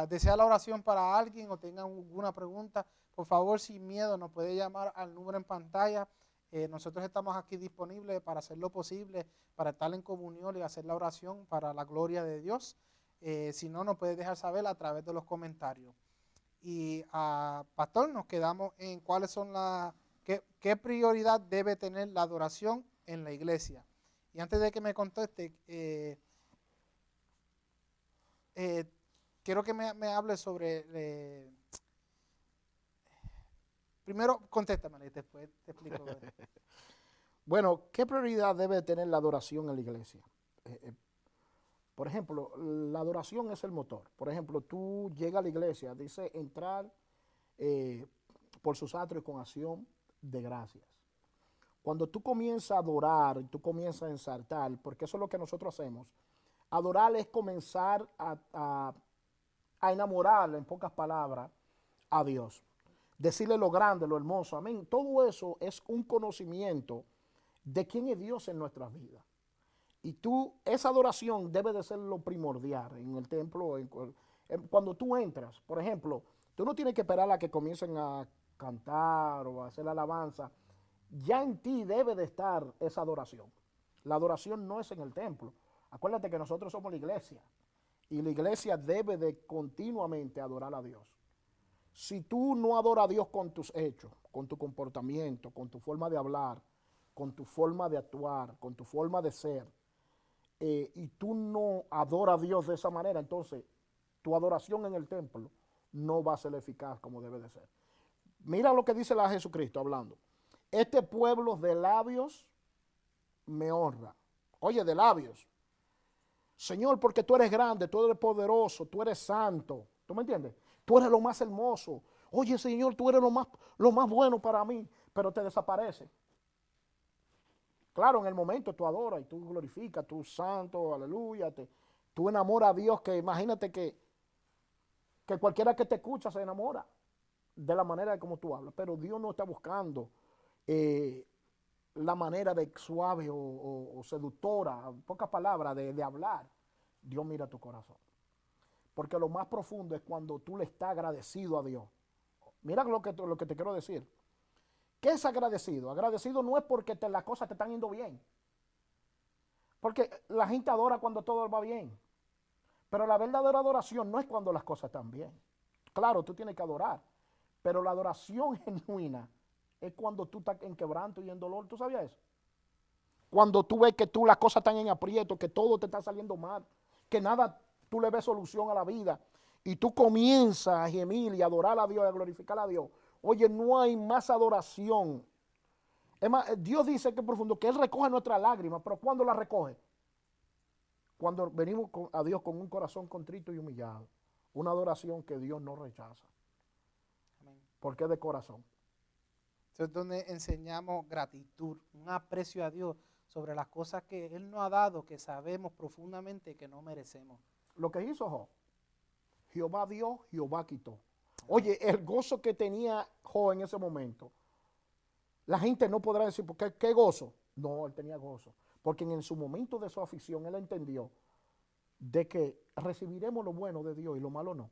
desea la oración para alguien o tengan alguna pregunta, por favor, sin miedo, nos puede llamar al número en pantalla. Nosotros estamos aquí disponibles para hacer lo posible, para estar en comunión y hacer la oración para la gloria de Dios. Si no, nos puede dejar saber a través de los comentarios. Y, Pastor, nos quedamos en cuáles son qué prioridad debe tener la adoración en la iglesia. Y antes de que me conteste, quiero que me hable sobre... primero, contéstame y después te explico. Bueno, ¿qué prioridad debe tener la adoración en la iglesia? Por ejemplo, la adoración es el motor. Por ejemplo, tú llegas a la iglesia, dice entrar eh, por sus atrios con acción de gracias. Cuando tú comienzas a adorar, tú comienzas a ensartar, porque eso es lo que nosotros hacemos. Adorar es comenzar a enamorar, en pocas palabras, a Dios. Decirle lo grande, lo hermoso, amén. Todo eso es un conocimiento de quién es Dios en nuestras vidas. Y esa adoración debe de ser lo primordial en el templo. Cuando tú entras, por ejemplo, tú no tienes que esperar a que comiencen a cantar o a hacer alabanza. Ya en ti debe de estar esa adoración. La adoración no es en el templo. Acuérdate que nosotros somos la iglesia. Y la iglesia debe de continuamente adorar a Dios. Si tú no adoras a Dios con tus hechos, con tu comportamiento, con tu forma de hablar, con tu forma de actuar, con tu forma de ser, y tú no adoras a Dios de esa manera, entonces tu adoración en el templo no va a ser eficaz como debe de ser. Mira lo que dice la Jesucristo hablando. Este pueblo de labios me honra. Oye, de labios. Señor, porque tú eres grande, tú eres poderoso, tú eres santo. ¿Tú me entiendes? Tú eres lo más hermoso. Oye, Señor, tú eres lo más bueno para mí, pero te desaparece. Claro, en el momento tú adoras y tú glorificas, tú santo, aleluya, tú enamoras a Dios, que imagínate que cualquiera que te escucha se enamora de la manera de como tú hablas, pero Dios no está buscando la manera de suave o seductora, en pocas palabras, de hablar. Dios mira tu corazón. Porque lo más profundo es cuando tú le estás agradecido a Dios. Mira lo que te quiero decir. ¿Qué es agradecido? Agradecido no es porque las cosas te están yendo bien. Porque la gente adora cuando todo va bien. Pero la verdadera adoración no es cuando las cosas están bien. Claro, tú tienes que adorar. Pero la adoración genuina es cuando tú estás en quebranto y en dolor. ¿Tú sabías eso? Cuando tú ves que las cosas están en aprieto, que todo te está saliendo mal, que nada tú le ves solución a la vida. Y tú comienzas a gemir y a adorar a Dios, a glorificar a Dios. Oye, no hay más adoración. Es más, Dios dice que profundo, que Él recoge nuestras lágrimas, pero ¿cuándo las recoge? Cuando venimos a Dios con un corazón contrito y humillado. Una adoración que Dios no rechaza. Amén. Porque es de corazón. Eso es donde enseñamos gratitud, un aprecio a Dios sobre las cosas que Él nos ha dado, que sabemos profundamente que no merecemos. Lo que hizo Job, Jehová dio, Jehová quitó. Oye, el gozo que tenía Job en ese momento, la gente no podrá decir, ¿por qué gozo? No, él tenía gozo. Porque en su momento de su aflicción, él entendió de que recibiremos lo bueno de Dios y lo malo no.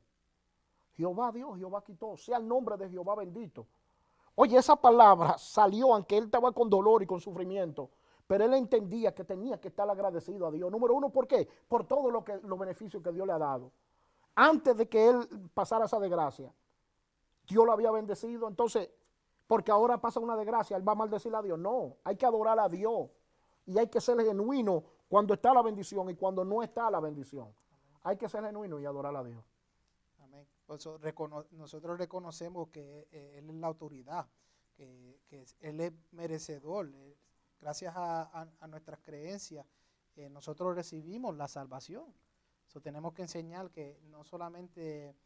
Jehová dio, Jehová quitó. Sea el nombre de Jehová bendito. Oye, esa palabra salió, aunque él estaba con dolor y con sufrimiento, pero él entendía que tenía que estar agradecido a Dios. Número uno, ¿por qué? Por todos los beneficios que Dios le ha dado. Antes de que él pasara esa desgracia, Dios lo había bendecido. Entonces, porque ahora pasa una desgracia, él va a maldecir a Dios. No, hay que adorar a Dios. Y hay que ser genuino cuando está la bendición y cuando no está la bendición. Amén. Hay que ser genuino y adorar a Dios. Amén. Por eso nosotros reconocemos que Él es la autoridad, que Él es merecedor. Gracias a nuestras creencias, nosotros recibimos la salvación. So, tenemos que enseñar que no solamente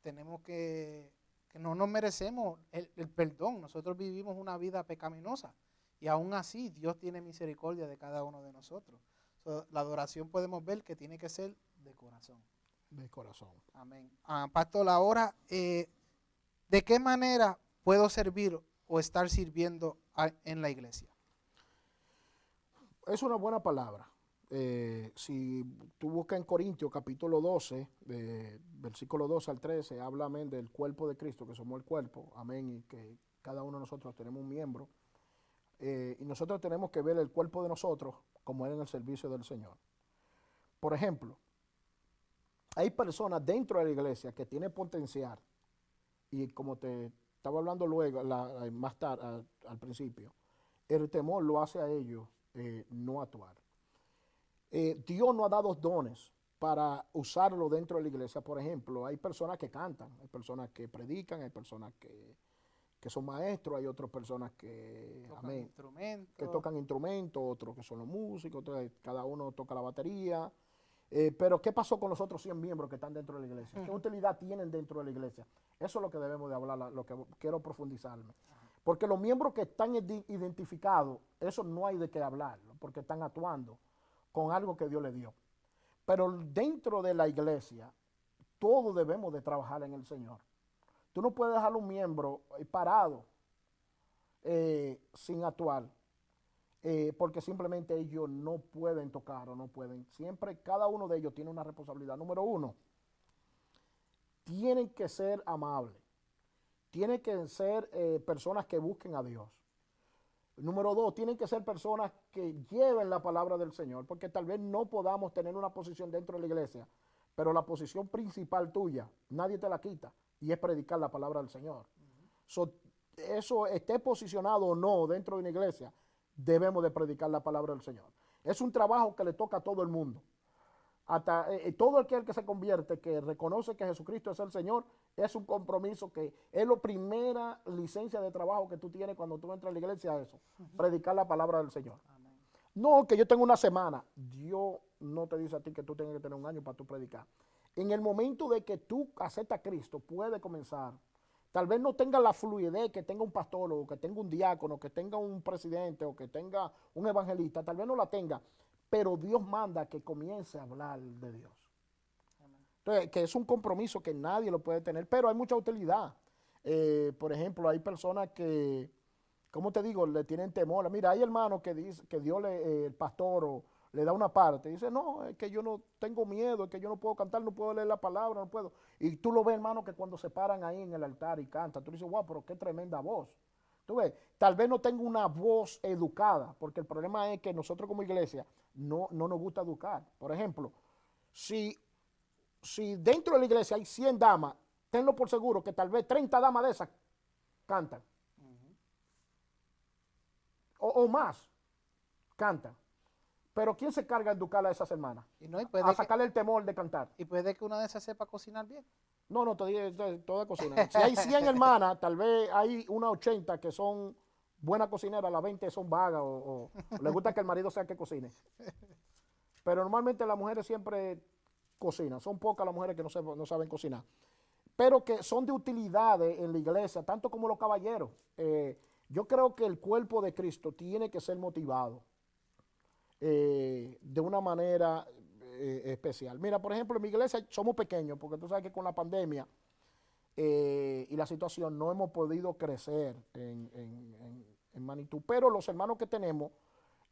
tenemos que no nos merecemos el perdón. Nosotros vivimos una vida pecaminosa y aún así Dios tiene misericordia de cada uno de nosotros. So, la adoración podemos ver que tiene que ser de corazón. De corazón. Amén. Pastor, ahora, ¿de qué manera puedo servir o estar sirviendo en la iglesia? Es una buena palabra. Si tú buscas en Corintios capítulo 12, versículo 12 al 13, habla, amén, del cuerpo de Cristo, que somos el cuerpo, amén, y que cada uno de nosotros tenemos un miembro. Y nosotros tenemos que ver el cuerpo de nosotros como es en el servicio del Señor. Por ejemplo, hay personas dentro de la iglesia que tienen potencial, y como te estaba hablando luego, más tarde, al principio, el temor lo hace a ellos no actuar. Dios nos ha dado dones para usarlo dentro de la iglesia. Por ejemplo, hay personas que cantan, hay personas que predican, hay personas que que son maestros, hay otras personas que, amén, que tocan instrumentos, otros que son los músicos, cada uno toca la batería. Pero ¿qué pasó con los otros 100 miembros que están dentro de la iglesia? ¿Qué utilidad tienen dentro de la iglesia? Eso es lo que debemos de hablar, lo que quiero profundizarme. Porque los miembros que están identificados, eso no hay de qué hablar, porque están actuando con algo que Dios les dio. Pero dentro de la iglesia, todos debemos de trabajar en el Señor. Tú no puedes dejar un miembro parado sin actuar. Porque simplemente ellos no pueden tocar o no pueden. Siempre cada uno de ellos tiene una responsabilidad. Número uno, tienen que ser amables. Tienen que ser personas que busquen a Dios. Número dos, tienen que ser personas que lleven la palabra del Señor, porque tal vez no podamos tener una posición dentro de la iglesia, pero la posición principal tuya, nadie te la quita, y es predicar la palabra del Señor. Eso esté posicionado o no dentro de una iglesia, debemos de predicar la palabra del Señor. Es un trabajo que le toca a todo el mundo. Hasta todo aquel que se convierte, que reconoce que Jesucristo es el Señor, es un compromiso que es la primera licencia de trabajo que tú tienes cuando tú entras a la iglesia, eso, predicar la palabra del Señor. Amén. No, que yo tengo una semana. Dios no te dice a ti que tú tengas que tener un año para tú predicar. En el momento de que tú aceptas a Cristo, puede comenzar. Tal vez no tenga la fluidez que tenga un pastor o que tenga un diácono, que tenga un presidente o que tenga un evangelista, tal vez no la tenga, pero Dios manda que comience a hablar de Dios. Entonces, que es un compromiso que nadie lo puede tener, pero hay mucha utilidad. Por ejemplo, hay personas que, ¿cómo te digo?, le tienen temor. Mira, hay hermanos que dicen que Dios, el pastor le da una parte, dice, no, es que yo no tengo miedo, es que yo no puedo cantar, no puedo leer la palabra, no puedo. Y tú lo ves, hermano, que cuando se paran ahí en el altar y cantan, tú dices, wow, pero qué tremenda voz. Tú ves, tal vez no tenga una voz educada, porque el problema es que nosotros como iglesia no nos gusta educar. Por ejemplo, si dentro de la iglesia hay 100 damas, tenlo por seguro que tal vez 30 damas de esas cantan. O más cantan. Pero ¿quién se carga de educar a esas hermanas? A sacarle el temor de cantar. Y puede que una de esas sepa cocinar bien. No, toda cocina. Si hay 100 hermanas, tal vez hay unas 80 que son buenas cocineras, las 20 son vagas o les gusta que el marido sea que cocine. Pero normalmente las mujeres siempre cocinan. Son pocas las mujeres que no saben cocinar. Pero que son de utilidad en la iglesia, tanto como los caballeros. Yo creo que el cuerpo de Cristo tiene que ser motivado de una manera especial. Mira, por ejemplo, en mi iglesia somos pequeños, porque tú sabes que con la pandemia y la situación no hemos podido crecer en magnitud, pero los hermanos que tenemos,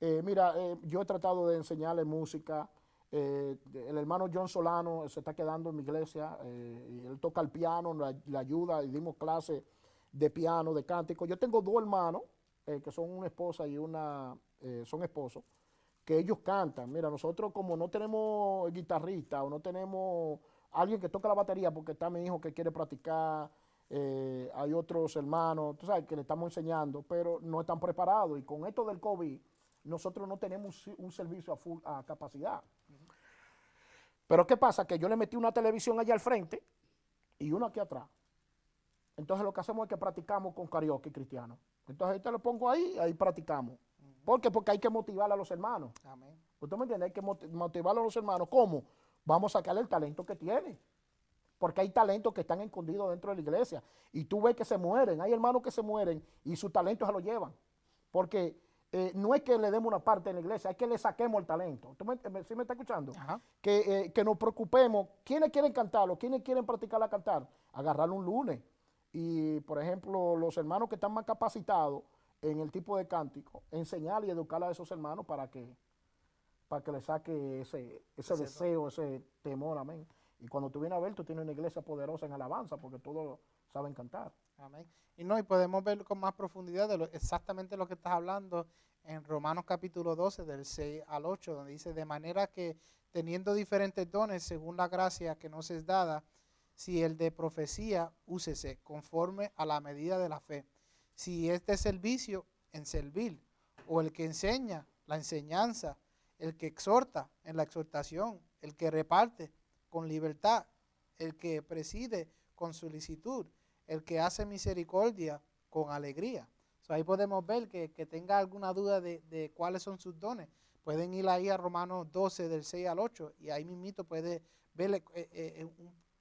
mira, yo he tratado de enseñarles música. El hermano John Solano se está quedando en mi iglesia, y él toca el piano, le ayuda, y dimos clases de piano, de cántico. Yo tengo dos hermanos que son una esposa y son esposos, que ellos cantan. Mira, nosotros como no tenemos guitarrista o no tenemos alguien que toca la batería, porque está mi hijo que quiere practicar, hay otros hermanos, tú sabes, que le estamos enseñando, pero no están preparados. Y con esto del COVID, nosotros no tenemos un servicio a capacidad. Pero ¿qué pasa? Que yo le metí una televisión allá al frente y una aquí atrás. Entonces lo que hacemos es que practicamos con karaoke cristiano. Entonces ahí te lo pongo ahí practicamos. ¿Por qué? Porque hay que motivar a los hermanos. Amén. ¿Usted me entiende? Hay que motivar a los hermanos. ¿Cómo? Vamos a sacarle el talento que tiene. Porque hay talentos que están escondidos dentro de la iglesia. Y tú ves que se mueren. Hay hermanos que se mueren y su talento se lo llevan. Porque no es que le demos una parte en la iglesia, es que le saquemos el talento. ¿Sí me está escuchando? Que nos preocupemos. ¿Quiénes quieren cantarlo? ¿Quiénes quieren practicar a cantar? Agarrarlo un lunes. Y, por ejemplo, los hermanos que están más capacitados en el tipo de cántico, enseñar y educar a esos hermanos para que le saque ese deseo, ese temor, amén. Y cuando tú vienes a ver, tú tienes una iglesia poderosa en alabanza, porque todos saben cantar. Amén. Y podemos ver con más profundidad de exactamente lo que estás hablando en Romanos capítulo 12, del 6 al 8, donde dice, de manera que teniendo diferentes dones según la gracia que nos es dada, si el de profecía, úsese conforme a la medida de la fe. Si es de servicio, en servir. O el que enseña, la enseñanza. El que exhorta, en la exhortación. El que reparte, con libertad. El que preside, con solicitud. El que hace misericordia, con alegría. So, ahí podemos ver que tenga alguna duda de cuáles son sus dones. Pueden ir ahí a Romanos 12, del 6 al 8, y ahí mismito puede ver,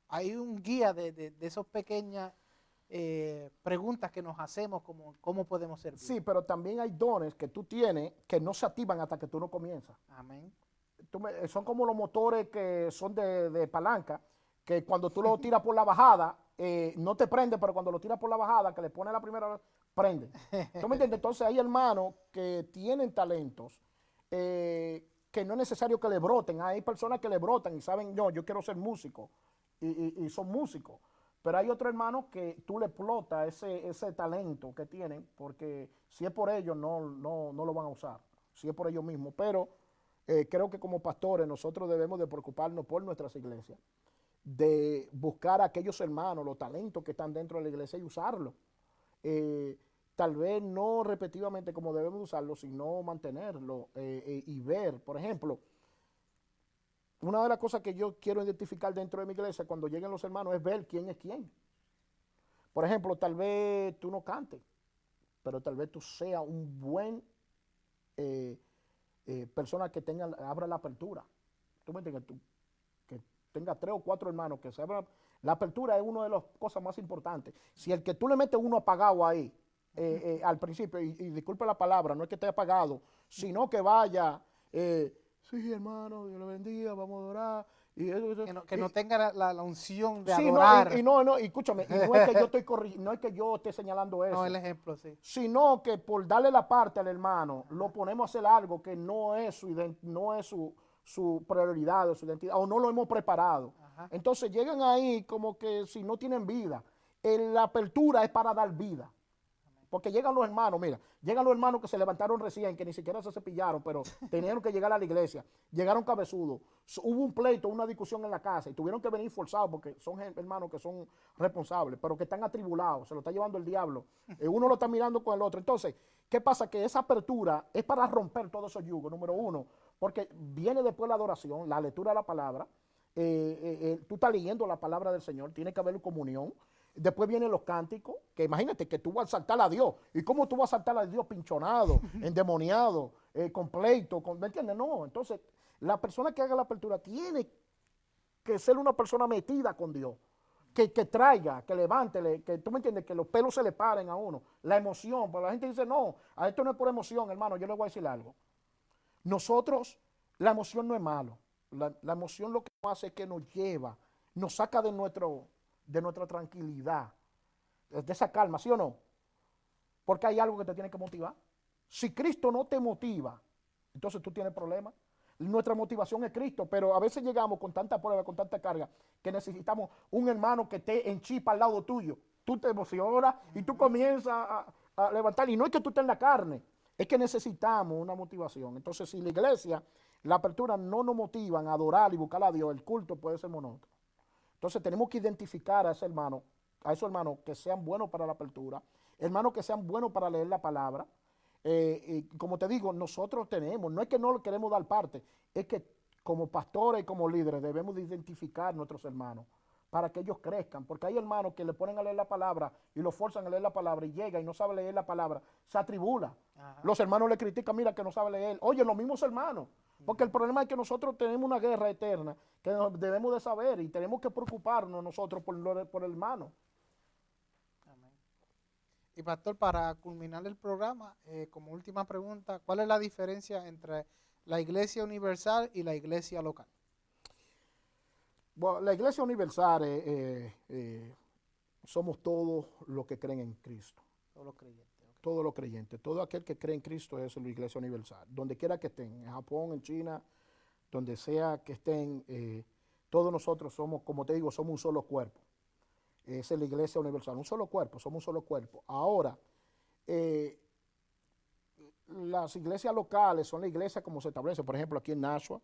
hay un guía de esas pequeñas preguntas que nos hacemos, como cómo podemos servir. Sí, pero también hay dones que tú tienes que no se activan hasta que tú no comienzas. Amén. Son como los motores que son de palanca, que cuando tú lo tiras por la bajada, no te prende, pero cuando lo tiras por la bajada, que le pones la primera vez, prende. ¿Tú me entiendes? Entonces hay hermanos que tienen talentos que no es necesario que le broten. Hay personas que le brotan y saben, no, yo quiero ser músico, y son músicos. Pero hay otros hermanos que tú le explotas ese talento que tienen, porque si es por ellos, no lo van a usar, si es por ellos mismos. Pero creo que como pastores nosotros debemos de preocuparnos por nuestras iglesias, de buscar a aquellos hermanos, los talentos que están dentro de la iglesia y usarlos. Tal vez no repetitivamente como debemos usarlo, sino mantenerlo y ver. Por ejemplo, una de las cosas que yo quiero identificar dentro de mi iglesia cuando lleguen los hermanos es ver quién es quién. Por ejemplo, tal vez tú no cantes, pero tal vez tú seas un buen persona que abra la apertura. ¿Tú me entiendes? Que tenga 3 o 4 hermanos que se abran. La apertura es una de las cosas más importantes. Si el que tú le metes uno apagado ahí, al principio, y disculpe la palabra, no es que esté apagado, sino que vaya, sí, hermano, Dios le bendiga, vamos a orar. Que no tenga la unción de sí, adorar. No, escúchame, y no es que yo no es que yo esté señalando eso. No, el ejemplo, sí. Sino que por darle la parte al hermano, lo ponemos a hacer algo que no es su prioridad o su identidad, o no lo hemos preparado. Ajá. Entonces llegan ahí como que si no tienen vida. La apertura es para dar vida. Porque llegan los hermanos, mira, llegan los hermanos que se levantaron recién, que ni siquiera se cepillaron, pero tenían que llegar a la iglesia, llegaron cabezudos, hubo un pleito, una discusión en la casa y tuvieron que venir forzados porque son hermanos que son responsables, pero que están atribulados, se lo está llevando el diablo, uno lo está mirando con el otro. Entonces, ¿qué pasa? Que esa apertura es para romper todos esos yugos, número uno, porque viene después la adoración, la lectura de la palabra, tú estás leyendo la palabra del Señor, tiene que haber comunión. Después vienen los cánticos, que imagínate que tú vas a saltar a Dios. ¿Y cómo tú vas a saltar a Dios pinchonado, endemoniado, con pleito? ¿Me entiendes? No, entonces la persona que haga la apertura tiene que ser una persona metida con Dios. Que traiga, que levante, que tú me entiendes, que los pelos se le paren a uno. La emoción, porque la gente dice, no, a esto no es por emoción, hermano, yo le voy a decir algo. Nosotros, la emoción no es malo. La emoción lo que hace es que nos lleva, nos saca de nuestra tranquilidad, de esa calma, ¿sí o no? Porque hay algo que te tiene que motivar. Si Cristo no te motiva, entonces tú tienes problemas. Nuestra motivación es Cristo, pero a veces llegamos con tanta prueba, con tanta carga, que necesitamos un hermano que esté en chispa al lado tuyo. Tú te emocionas y tú comienzas a levantar. Y no es que tú estés en la carne, es que necesitamos una motivación. Entonces, si la iglesia, la apertura no nos motivan a adorar y buscar a Dios, el culto puede ser monótono. Entonces tenemos que identificar a esos hermanos que sean buenos para la apertura, hermanos que sean buenos para leer la palabra. Y como te digo, nosotros tenemos, no es que no le queremos dar parte, es que como pastores y como líderes debemos de identificar a nuestros hermanos para que ellos crezcan, porque hay hermanos que le ponen a leer la palabra y lo forzan a leer la palabra y llega y no sabe leer la palabra, se atribula. Ajá. Los hermanos le critican, mira que no sabe leer. Oye, los mismos hermanos. Porque el problema es que nosotros tenemos una guerra eterna que debemos de saber y tenemos que preocuparnos nosotros por el hermano. Amén. Y pastor, para culminar el programa, como última pregunta, ¿cuál es la diferencia entre la iglesia universal y la iglesia local? Bueno, la iglesia universal somos todos los que creen en Cristo. Todos los creyentes. Todos los creyentes, todo aquel que cree en Cristo es la iglesia universal. Donde quiera que estén, en Japón, en China, donde sea que estén, todos nosotros somos, como te digo, somos un solo cuerpo. Esa es la iglesia universal, un solo cuerpo, somos un solo cuerpo. Ahora, las iglesias locales son las iglesias como se establece, por ejemplo, aquí en Nashua,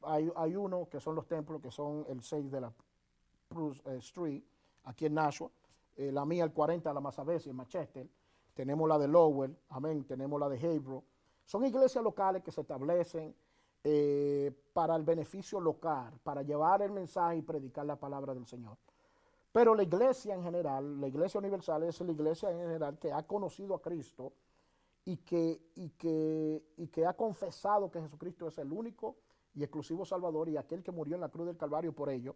hay uno que son los templos, que son el 6 de la Bruce Street, aquí en Nashua, la mía el 40 de la Massabesi, en Manchester. Tenemos la de Lowell, amén, tenemos la de Hebron. Son iglesias locales que se establecen para el beneficio local, para llevar el mensaje y predicar la palabra del Señor. Pero la iglesia en general, la iglesia universal es la iglesia en general que ha conocido a Cristo y que ha confesado que Jesucristo es el único y exclusivo Salvador y aquel que murió en la cruz del Calvario por ello.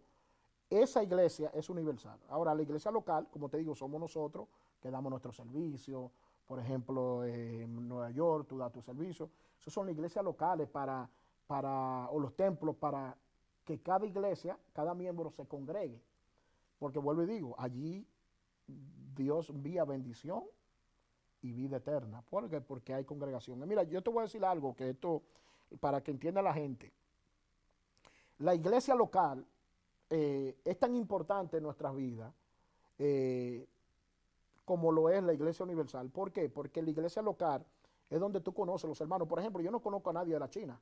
Esa iglesia es universal. Ahora, la iglesia local, como te digo, somos nosotros que damos nuestro servicio. Por ejemplo, en Nueva York, tú das tu servicio. Esas son las iglesias locales o los templos para que cada iglesia, cada miembro se congregue. Porque vuelvo y digo, allí Dios envía bendición y vida eterna. ¿Por qué? Porque hay congregación. Mira, yo te voy a decir algo que esto, para que entienda la gente. La iglesia local es tan importante en nuestras vidas como lo es la iglesia universal. ¿Por qué? Porque la iglesia local es donde tú conoces a los hermanos. Por ejemplo, yo no conozco a nadie de la China,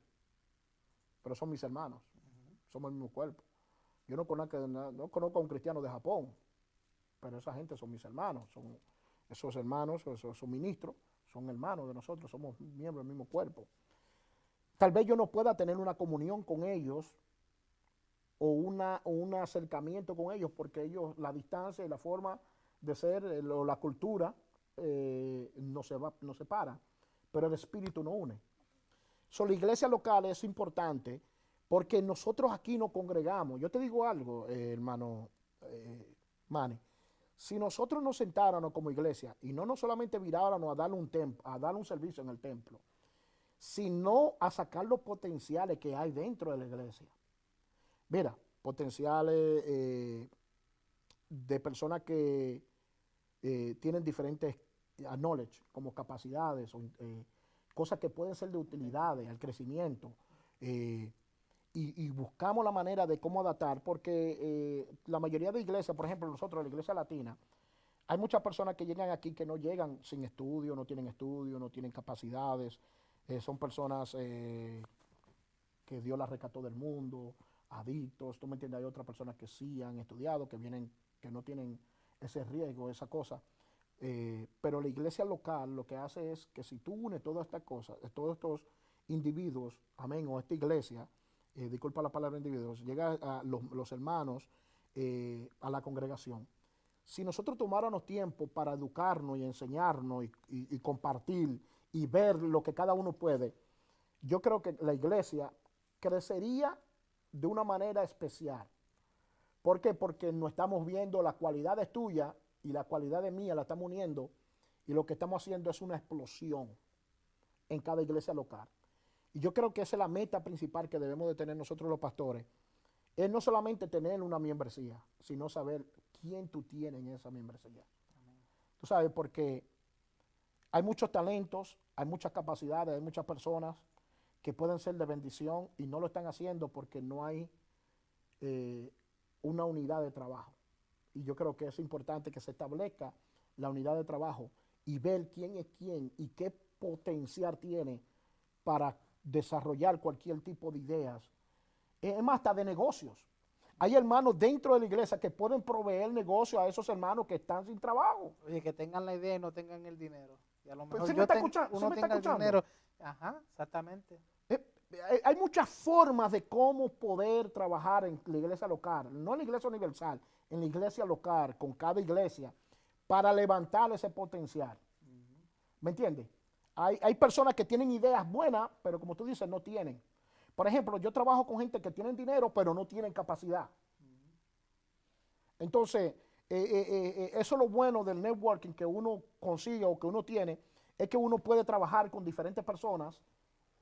pero son mis hermanos. Somos el mismo cuerpo. Yo no conozco a un cristiano de Japón, pero esa gente son mis hermanos. Esos hermanos, esos ministros, son hermanos de nosotros, somos miembros del mismo cuerpo. Tal vez yo no pueda tener una comunión con ellos o un acercamiento con ellos porque ellos, la distancia y la forma de ser o la cultura nos separa, pero el espíritu nos une. La iglesia local es importante porque nosotros aquí nos congregamos. Yo te digo algo, hermano Manny. Si nosotros nos sentáramos como iglesia y no solamente viráramos a darle un servicio en el templo, sino a sacar los potenciales que hay dentro de la iglesia. Mira, potenciales de personas que tienen diferentes knowledge, como capacidades, cosas que pueden ser de utilidades al crecimiento. Y buscamos la manera de cómo adaptar, porque la mayoría de iglesias, por ejemplo nosotros, la iglesia latina, hay muchas personas que llegan aquí que no llegan sin estudio, no tienen capacidades, son personas que Dios las rescató del mundo, adictos, tú me entiendes, hay otras personas que sí han estudiado, que no tienen ese riesgo, esa cosa, pero la iglesia local lo que hace es que si tú unes todas estas cosas, todos estos individuos, amén, o esta iglesia, disculpa la palabra individuos, llega a los hermanos a la congregación. Si nosotros tomáramos tiempo para educarnos y enseñarnos y compartir y ver lo que cada uno puede, yo creo que la iglesia crecería de una manera especial. ¿Por qué? Porque no estamos viendo las cualidades tuyas y las cualidades mías, la estamos uniendo y lo que estamos haciendo es una explosión en cada iglesia local. Y yo creo que esa es la meta principal que debemos de tener nosotros los pastores. Es no solamente tener una membresía, sino saber quién tú tienes en esa membresía. Amén. Tú sabes, porque hay muchos talentos, hay muchas capacidades, hay muchas personas que pueden ser de bendición y no lo están haciendo porque no hay una unidad de trabajo. Y yo creo que es importante que se establezca la unidad de trabajo y ver quién es quién y qué potencial tiene para desarrollar cualquier tipo de ideas, es más, hasta de negocios. Hay hermanos dentro de la iglesia que pueden proveer negocios a esos hermanos que están sin trabajo. Oye, que tengan la idea y no tengan el dinero. Y a lo mejor ¿Sí me está escuchando? Dinero. Ajá, exactamente. Hay muchas formas de cómo poder trabajar en la iglesia local, no en la iglesia universal, en la iglesia local, con cada iglesia, para levantar ese potencial. ¿Me entiendes? Hay personas que tienen ideas buenas, pero como tú dices, no tienen. Por ejemplo, yo trabajo con gente que tienen dinero, pero no tienen capacidad. Entonces, eso es lo bueno del networking que uno consigue o que uno tiene, es que uno puede trabajar con diferentes personas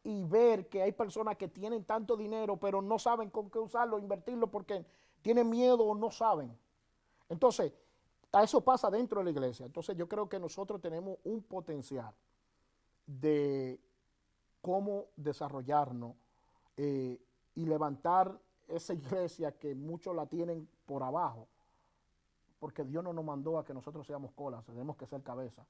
y ver que hay personas que tienen tanto dinero, pero no saben con qué usarlo, invertirlo, porque tienen miedo o no saben. Entonces, a eso pasa dentro de la iglesia. Entonces, yo creo que nosotros tenemos un potencial de cómo desarrollarnos y levantar esa iglesia que muchos la tienen por abajo, porque Dios no nos mandó a que nosotros seamos colas, tenemos que ser cabeza.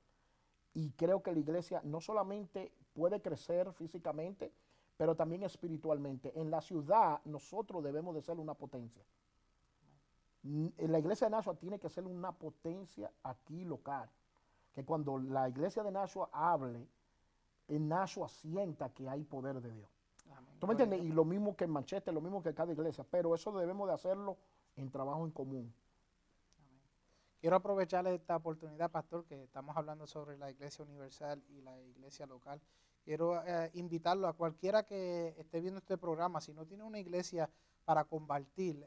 Y creo que la iglesia no solamente puede crecer físicamente, pero también espiritualmente. En la ciudad nosotros debemos de ser una potencia. La iglesia de Nashua tiene que ser una potencia aquí local, que cuando la iglesia de Nashua hable, en Nashua sienta que hay poder de Dios. Amén. ¿Tú me entiendes? Y lo mismo que en Manchester, lo mismo que cada iglesia, pero eso debemos de hacerlo en trabajo en común. Quiero aprovechar esta oportunidad, pastor, que estamos hablando sobre la Iglesia Universal y la Iglesia local. Quiero invitarlo a cualquiera que esté viendo este programa, si no tiene una iglesia para compartir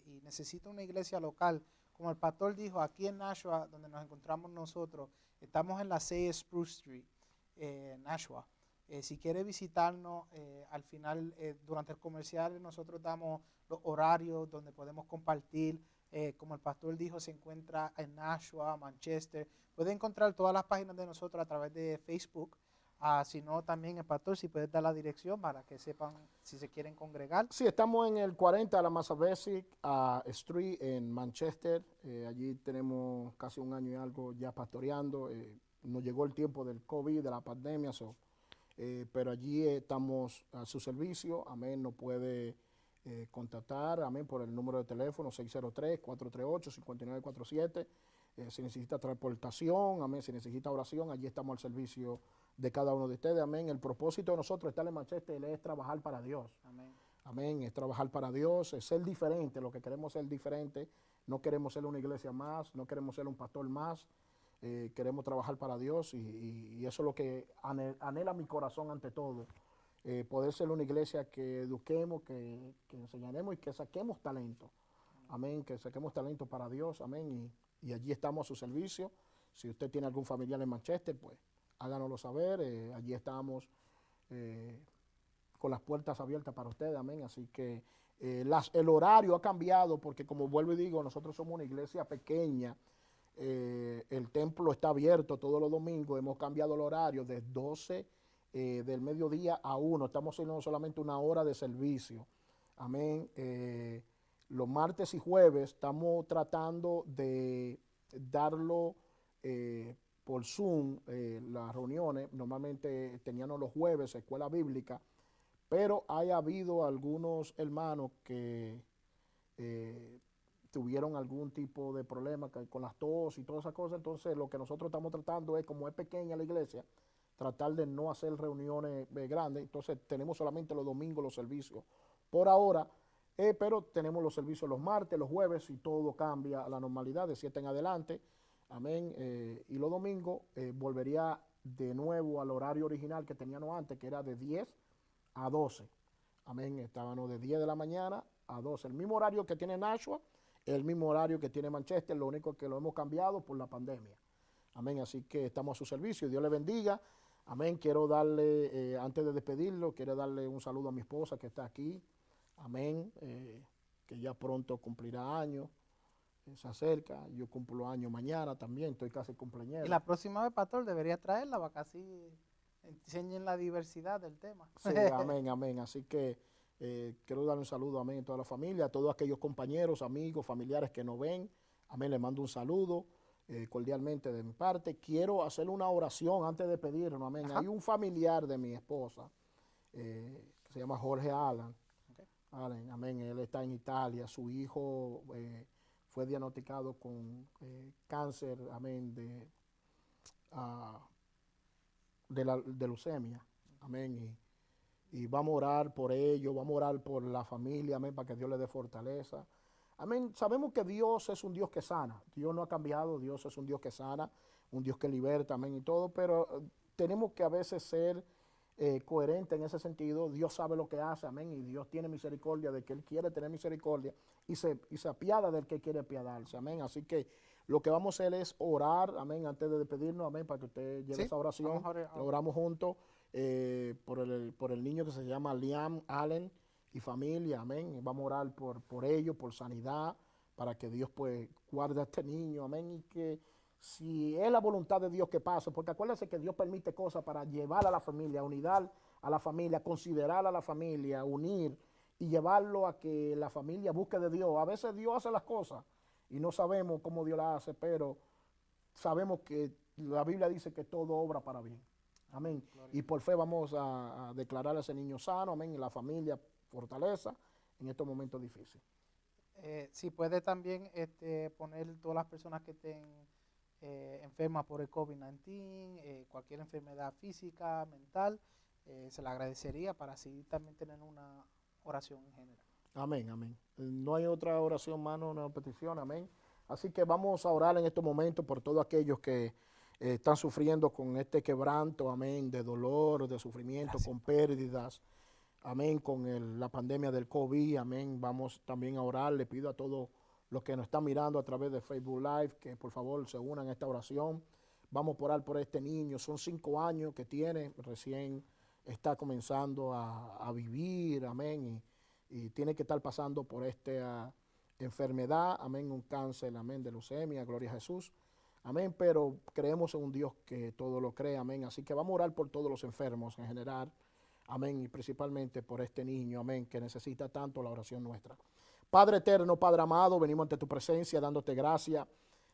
y necesita una iglesia local, como el pastor dijo, aquí en Nashua, donde nos encontramos nosotros, estamos en la 6 Spruce Street, Nashua. Si quiere visitarnos, al final, durante el comercial, nosotros damos los horarios donde podemos compartir. Como el pastor dijo, se encuentra en Nashua, Manchester. Puede encontrar todas las páginas de nosotros a través de Facebook. Si no, también el pastor, si puede dar la dirección para que sepan si se quieren congregar. Sí, estamos en el 40 de la Massabesic Street en Manchester. Allí tenemos casi un año y algo ya pastoreando. Nos llegó el tiempo del COVID, de la pandemia, pero allí estamos a su servicio. Amén, nos puede contactar, amén, por el número de teléfono 603-438-5947. Si necesita transportación, amén, si necesita oración, allí estamos al servicio de cada uno de ustedes, amén. El propósito de nosotros estar en Manchester es trabajar para Dios. Amén. Amén, es trabajar para Dios, es ser diferente, lo que queremos es ser diferente, no queremos ser una iglesia más, no queremos ser un pastor más, queremos trabajar para Dios y eso es lo que anhela mi corazón ante todo, poder ser una iglesia que eduquemos, que enseñaremos y que saquemos talento, amén, que saquemos talento para Dios, amén, y allí estamos a su servicio. Si usted tiene algún familiar en Manchester, pues háganoslo saber, allí estamos con las puertas abiertas para ustedes, amén. Así que el horario ha cambiado porque, como vuelvo y digo, nosotros somos una iglesia pequeña, el templo está abierto todos los domingos, hemos cambiado el horario de 12 del mediodía a 1, estamos haciendo solamente una hora de servicio, amén. Los martes y jueves estamos tratando de darlo por Zoom, las reuniones, normalmente teníamos los jueves, escuela bíblica, pero haya habido algunos hermanos que tuvieron algún tipo de problema con las tos y todas esas cosas, entonces lo que nosotros estamos tratando es, como es pequeña la iglesia, tratar de no hacer reuniones grandes, entonces tenemos solamente los domingos los servicios por ahora, pero tenemos los servicios los martes, los jueves y todo cambia a la normalidad de 7 en adelante, amén, y los domingos volvería de nuevo al horario original que teníamos antes, que era de 10 a 12, amén, estábamos de 10 de la mañana a 12, el mismo horario que tiene Nashua, el mismo horario que tiene Manchester, lo único que lo hemos cambiado por la pandemia, amén, así que estamos a su servicio, Dios le bendiga, amén. Quiero darle, antes de despedirlo, quiero darle un saludo a mi esposa que está aquí, amén, que ya pronto cumplirá años, se acerca, yo cumplo años mañana también, estoy casi cumpleañero. Y la próxima vez, pastor, debería traerla para que así enseñen la diversidad del tema. Sí, amén, amén, así que quiero darle un saludo, amén, a toda la familia, a todos aquellos compañeros, amigos, familiares que nos ven, amén, les mando un saludo cordialmente de mi parte. Quiero hacer una oración antes de pedirnos, amén. Ajá. Hay un familiar de mi esposa que se llama Jorge Alan, okay. Alan, amén, él está en Italia, su hijo fue diagnosticado con cáncer, amén, de leucemia, amén, y vamos a orar por ellos, vamos a orar por la familia, amén, para que Dios le dé fortaleza. Amén. Sabemos que Dios es un Dios que sana. Dios no ha cambiado. Dios es un Dios que sana, un Dios que liberta, amén, y todo. Pero tenemos que a veces ser coherentes en ese sentido. Dios sabe lo que hace, amén, y Dios tiene misericordia de que Él quiere tener misericordia y se apiada del que quiere apiadarse, amén. Así que lo que vamos a hacer es orar, amén, antes de despedirnos, amén, para que usted lleve esa oración. Lo oramos juntos por el niño que se llama Liam Allen y familia, amén. Vamos a orar por ellos, por sanidad, para que Dios pues guarde a este niño, amén, y que si es la voluntad de Dios que pase, porque acuérdense que Dios permite cosas para llevar a la familia, unidad a la familia, considerar a la familia, unir y llevarlo a que la familia busque de Dios. A veces Dios hace las cosas y no sabemos cómo Dios las hace, pero sabemos que la Biblia dice que todo obra para bien, amén. Gloria. Y por fe vamos a declarar a ese niño sano, amén, y la familia fortaleza en estos momentos difíciles. Si puede también poner todas las personas que estén enfermas por el COVID-19, cualquier enfermedad física, mental, se le agradecería para así también tener una oración en general. Amén, amén. No hay otra oración, mano, una petición, amén. Así que vamos a orar en estos momentos por todos aquellos que están sufriendo con este quebranto, amén, de dolor, de sufrimiento, Gracias. con pérdidas, amén, con la pandemia del COVID, amén. Vamos también a orar. Le pido a todos los que nos están mirando a través de Facebook Live que por favor se unan a esta oración. Vamos a orar por este niño. Son 5 años que tiene, recién está comenzando a vivir, amén, y tiene que estar pasando por esta enfermedad, amén, un cáncer, amén, de leucemia, gloria a Jesús, amén, pero creemos en un Dios que todo lo cree, amén, así que vamos a orar por todos los enfermos en general, amén, y principalmente por este niño, amén, que necesita tanto la oración nuestra. Padre eterno, Padre amado, venimos ante tu presencia dándote gracias,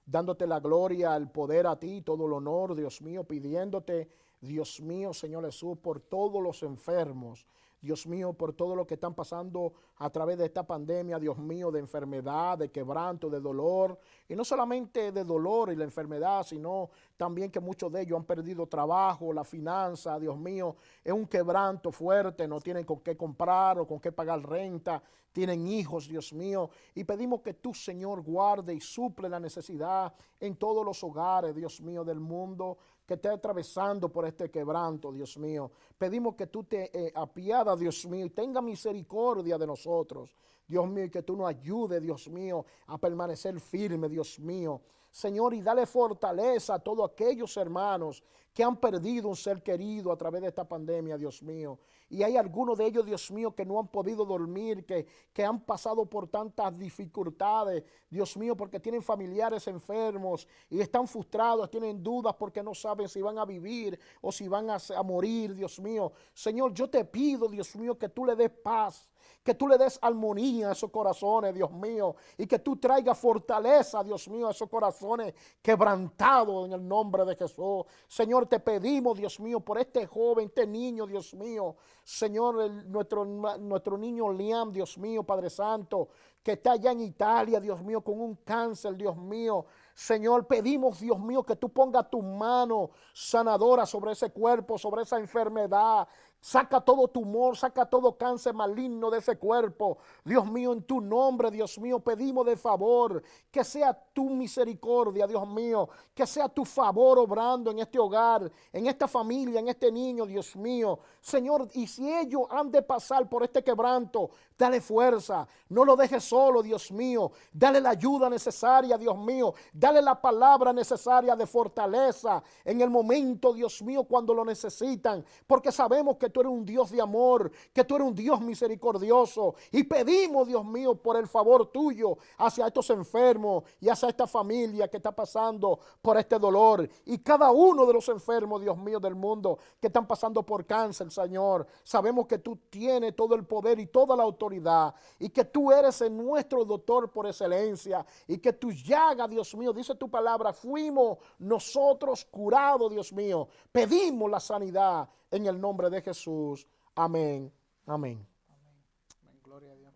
dándote la gloria, el poder a ti, todo el honor, Dios mío, pidiéndote, Dios mío, Señor Jesús, por todos los enfermos, Dios mío, por todo lo que están pasando a través de esta pandemia, Dios mío, de enfermedad, de quebranto, de dolor, y no solamente de dolor y la enfermedad, sino también que muchos de ellos han perdido trabajo, la finanza, Dios mío, es un quebranto fuerte, no tienen con qué comprar o con qué pagar renta, tienen hijos, Dios mío, y pedimos que tú, Señor, guarde y suple la necesidad en todos los hogares, Dios mío, del mundo que esté atravesando por este quebranto, Dios mío. Pedimos que tú te apiadas, Dios mío, y tenga misericordia de nosotros, Dios mío, y que tú nos ayudes, Dios mío, a permanecer firme, Dios mío. Señor, y dale fortaleza a todos aquellos hermanos que han perdido un ser querido a través de esta pandemia, Dios mío. Y hay algunos de ellos, Dios mío, que no han podido dormir, que han pasado por tantas dificultades, Dios mío, porque tienen familiares enfermos y están frustrados, tienen dudas porque no saben si van a vivir o si van a morir, Dios mío. Señor, yo te pido, Dios mío, que tú le des paz, que tú le des armonía a esos corazones, Dios mío, y que tú traigas fortaleza, Dios mío, a esos corazones quebrantados en el nombre de Jesús. Señor, te pedimos, Dios mío, por este joven, este niño, Dios mío, Señor, nuestro niño Liam, Dios mío, Padre Santo, que está allá en Italia, Dios mío, con un cáncer, Dios mío. Señor, pedimos, Dios mío, que tú pongas tu mano sanadora sobre ese cuerpo, sobre esa enfermedad. Saca todo tumor, saca todo cáncer maligno de ese cuerpo. Dios mío, en tu nombre, Dios mío, pedimos de favor que sea tu misericordia, Dios mío, que sea tu favor obrando en este hogar, en esta familia, en este niño, Dios mío. Señor, y si ellos han de pasar por este quebranto, dale fuerza, no lo dejes solo, Dios mío. Dale la ayuda necesaria, Dios mío. Dale la palabra necesaria de fortaleza en el momento, Dios mío, cuando lo necesitan, porque sabemos que tú eres un Dios de amor, que tú eres un Dios misericordioso, y pedimos, Dios mío, por el favor tuyo hacia estos enfermos y hacia esta familia que está pasando por este dolor, y cada uno de los enfermos, Dios mío, del mundo que están pasando por cáncer, Señor. Sabemos que tú tienes todo el poder y toda la autoridad, y que tú eres el nuestro doctor por excelencia, y que tus llagas, Dios mío, dice tu palabra, fuimos nosotros curados, Dios mío. Pedimos la sanidad en el nombre de Jesús. Amén. Amén. Amén. Gloria a Dios.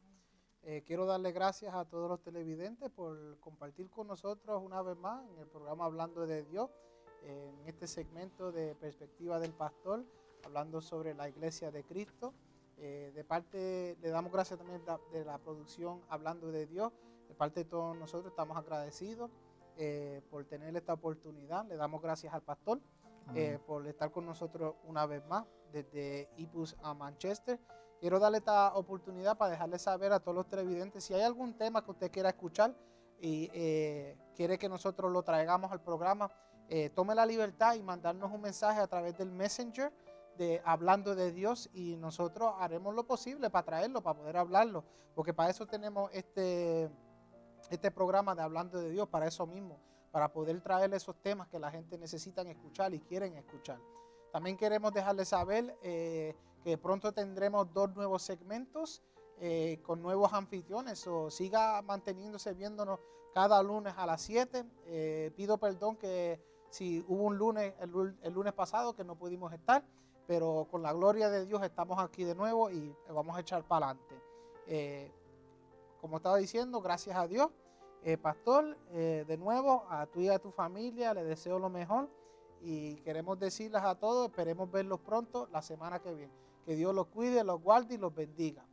Quiero darle gracias a todos los televidentes por compartir con nosotros una vez más en el programa Hablando de Dios, en este segmento de Perspectiva del Pastor, hablando sobre la Iglesia de Cristo. De parte, le damos gracias también de la producción Hablando de Dios. De parte de todos nosotros estamos agradecidos por tener esta oportunidad. Le damos gracias al pastor por estar con nosotros una vez más desde Ipswich a Manchester. Quiero darle esta oportunidad para dejarle saber a todos los televidentes si hay algún tema que usted quiera escuchar y quiere que nosotros lo traigamos al programa, tome la libertad y mandarnos un mensaje a través del Messenger de Hablando de Dios, y nosotros haremos lo posible para traerlo, para poder hablarlo, porque para eso tenemos este programa de Hablando de Dios, para eso mismo, para poder traer esos temas que la gente necesita escuchar y quieren escuchar. También queremos dejarles saber que pronto tendremos 2 nuevos segmentos con nuevos anfitriones, o siga manteniéndose viéndonos cada lunes a las 7. Pido perdón que si hubo un lunes, el lunes pasado que no pudimos estar, pero con la gloria de Dios estamos aquí de nuevo y vamos a echar para adelante. Como estaba diciendo, gracias a Dios. Pastor, de nuevo, a tú y a tu familia les deseo lo mejor, y queremos decirles a todos, esperemos verlos pronto la semana que viene. Que Dios los cuide, los guarde y los bendiga.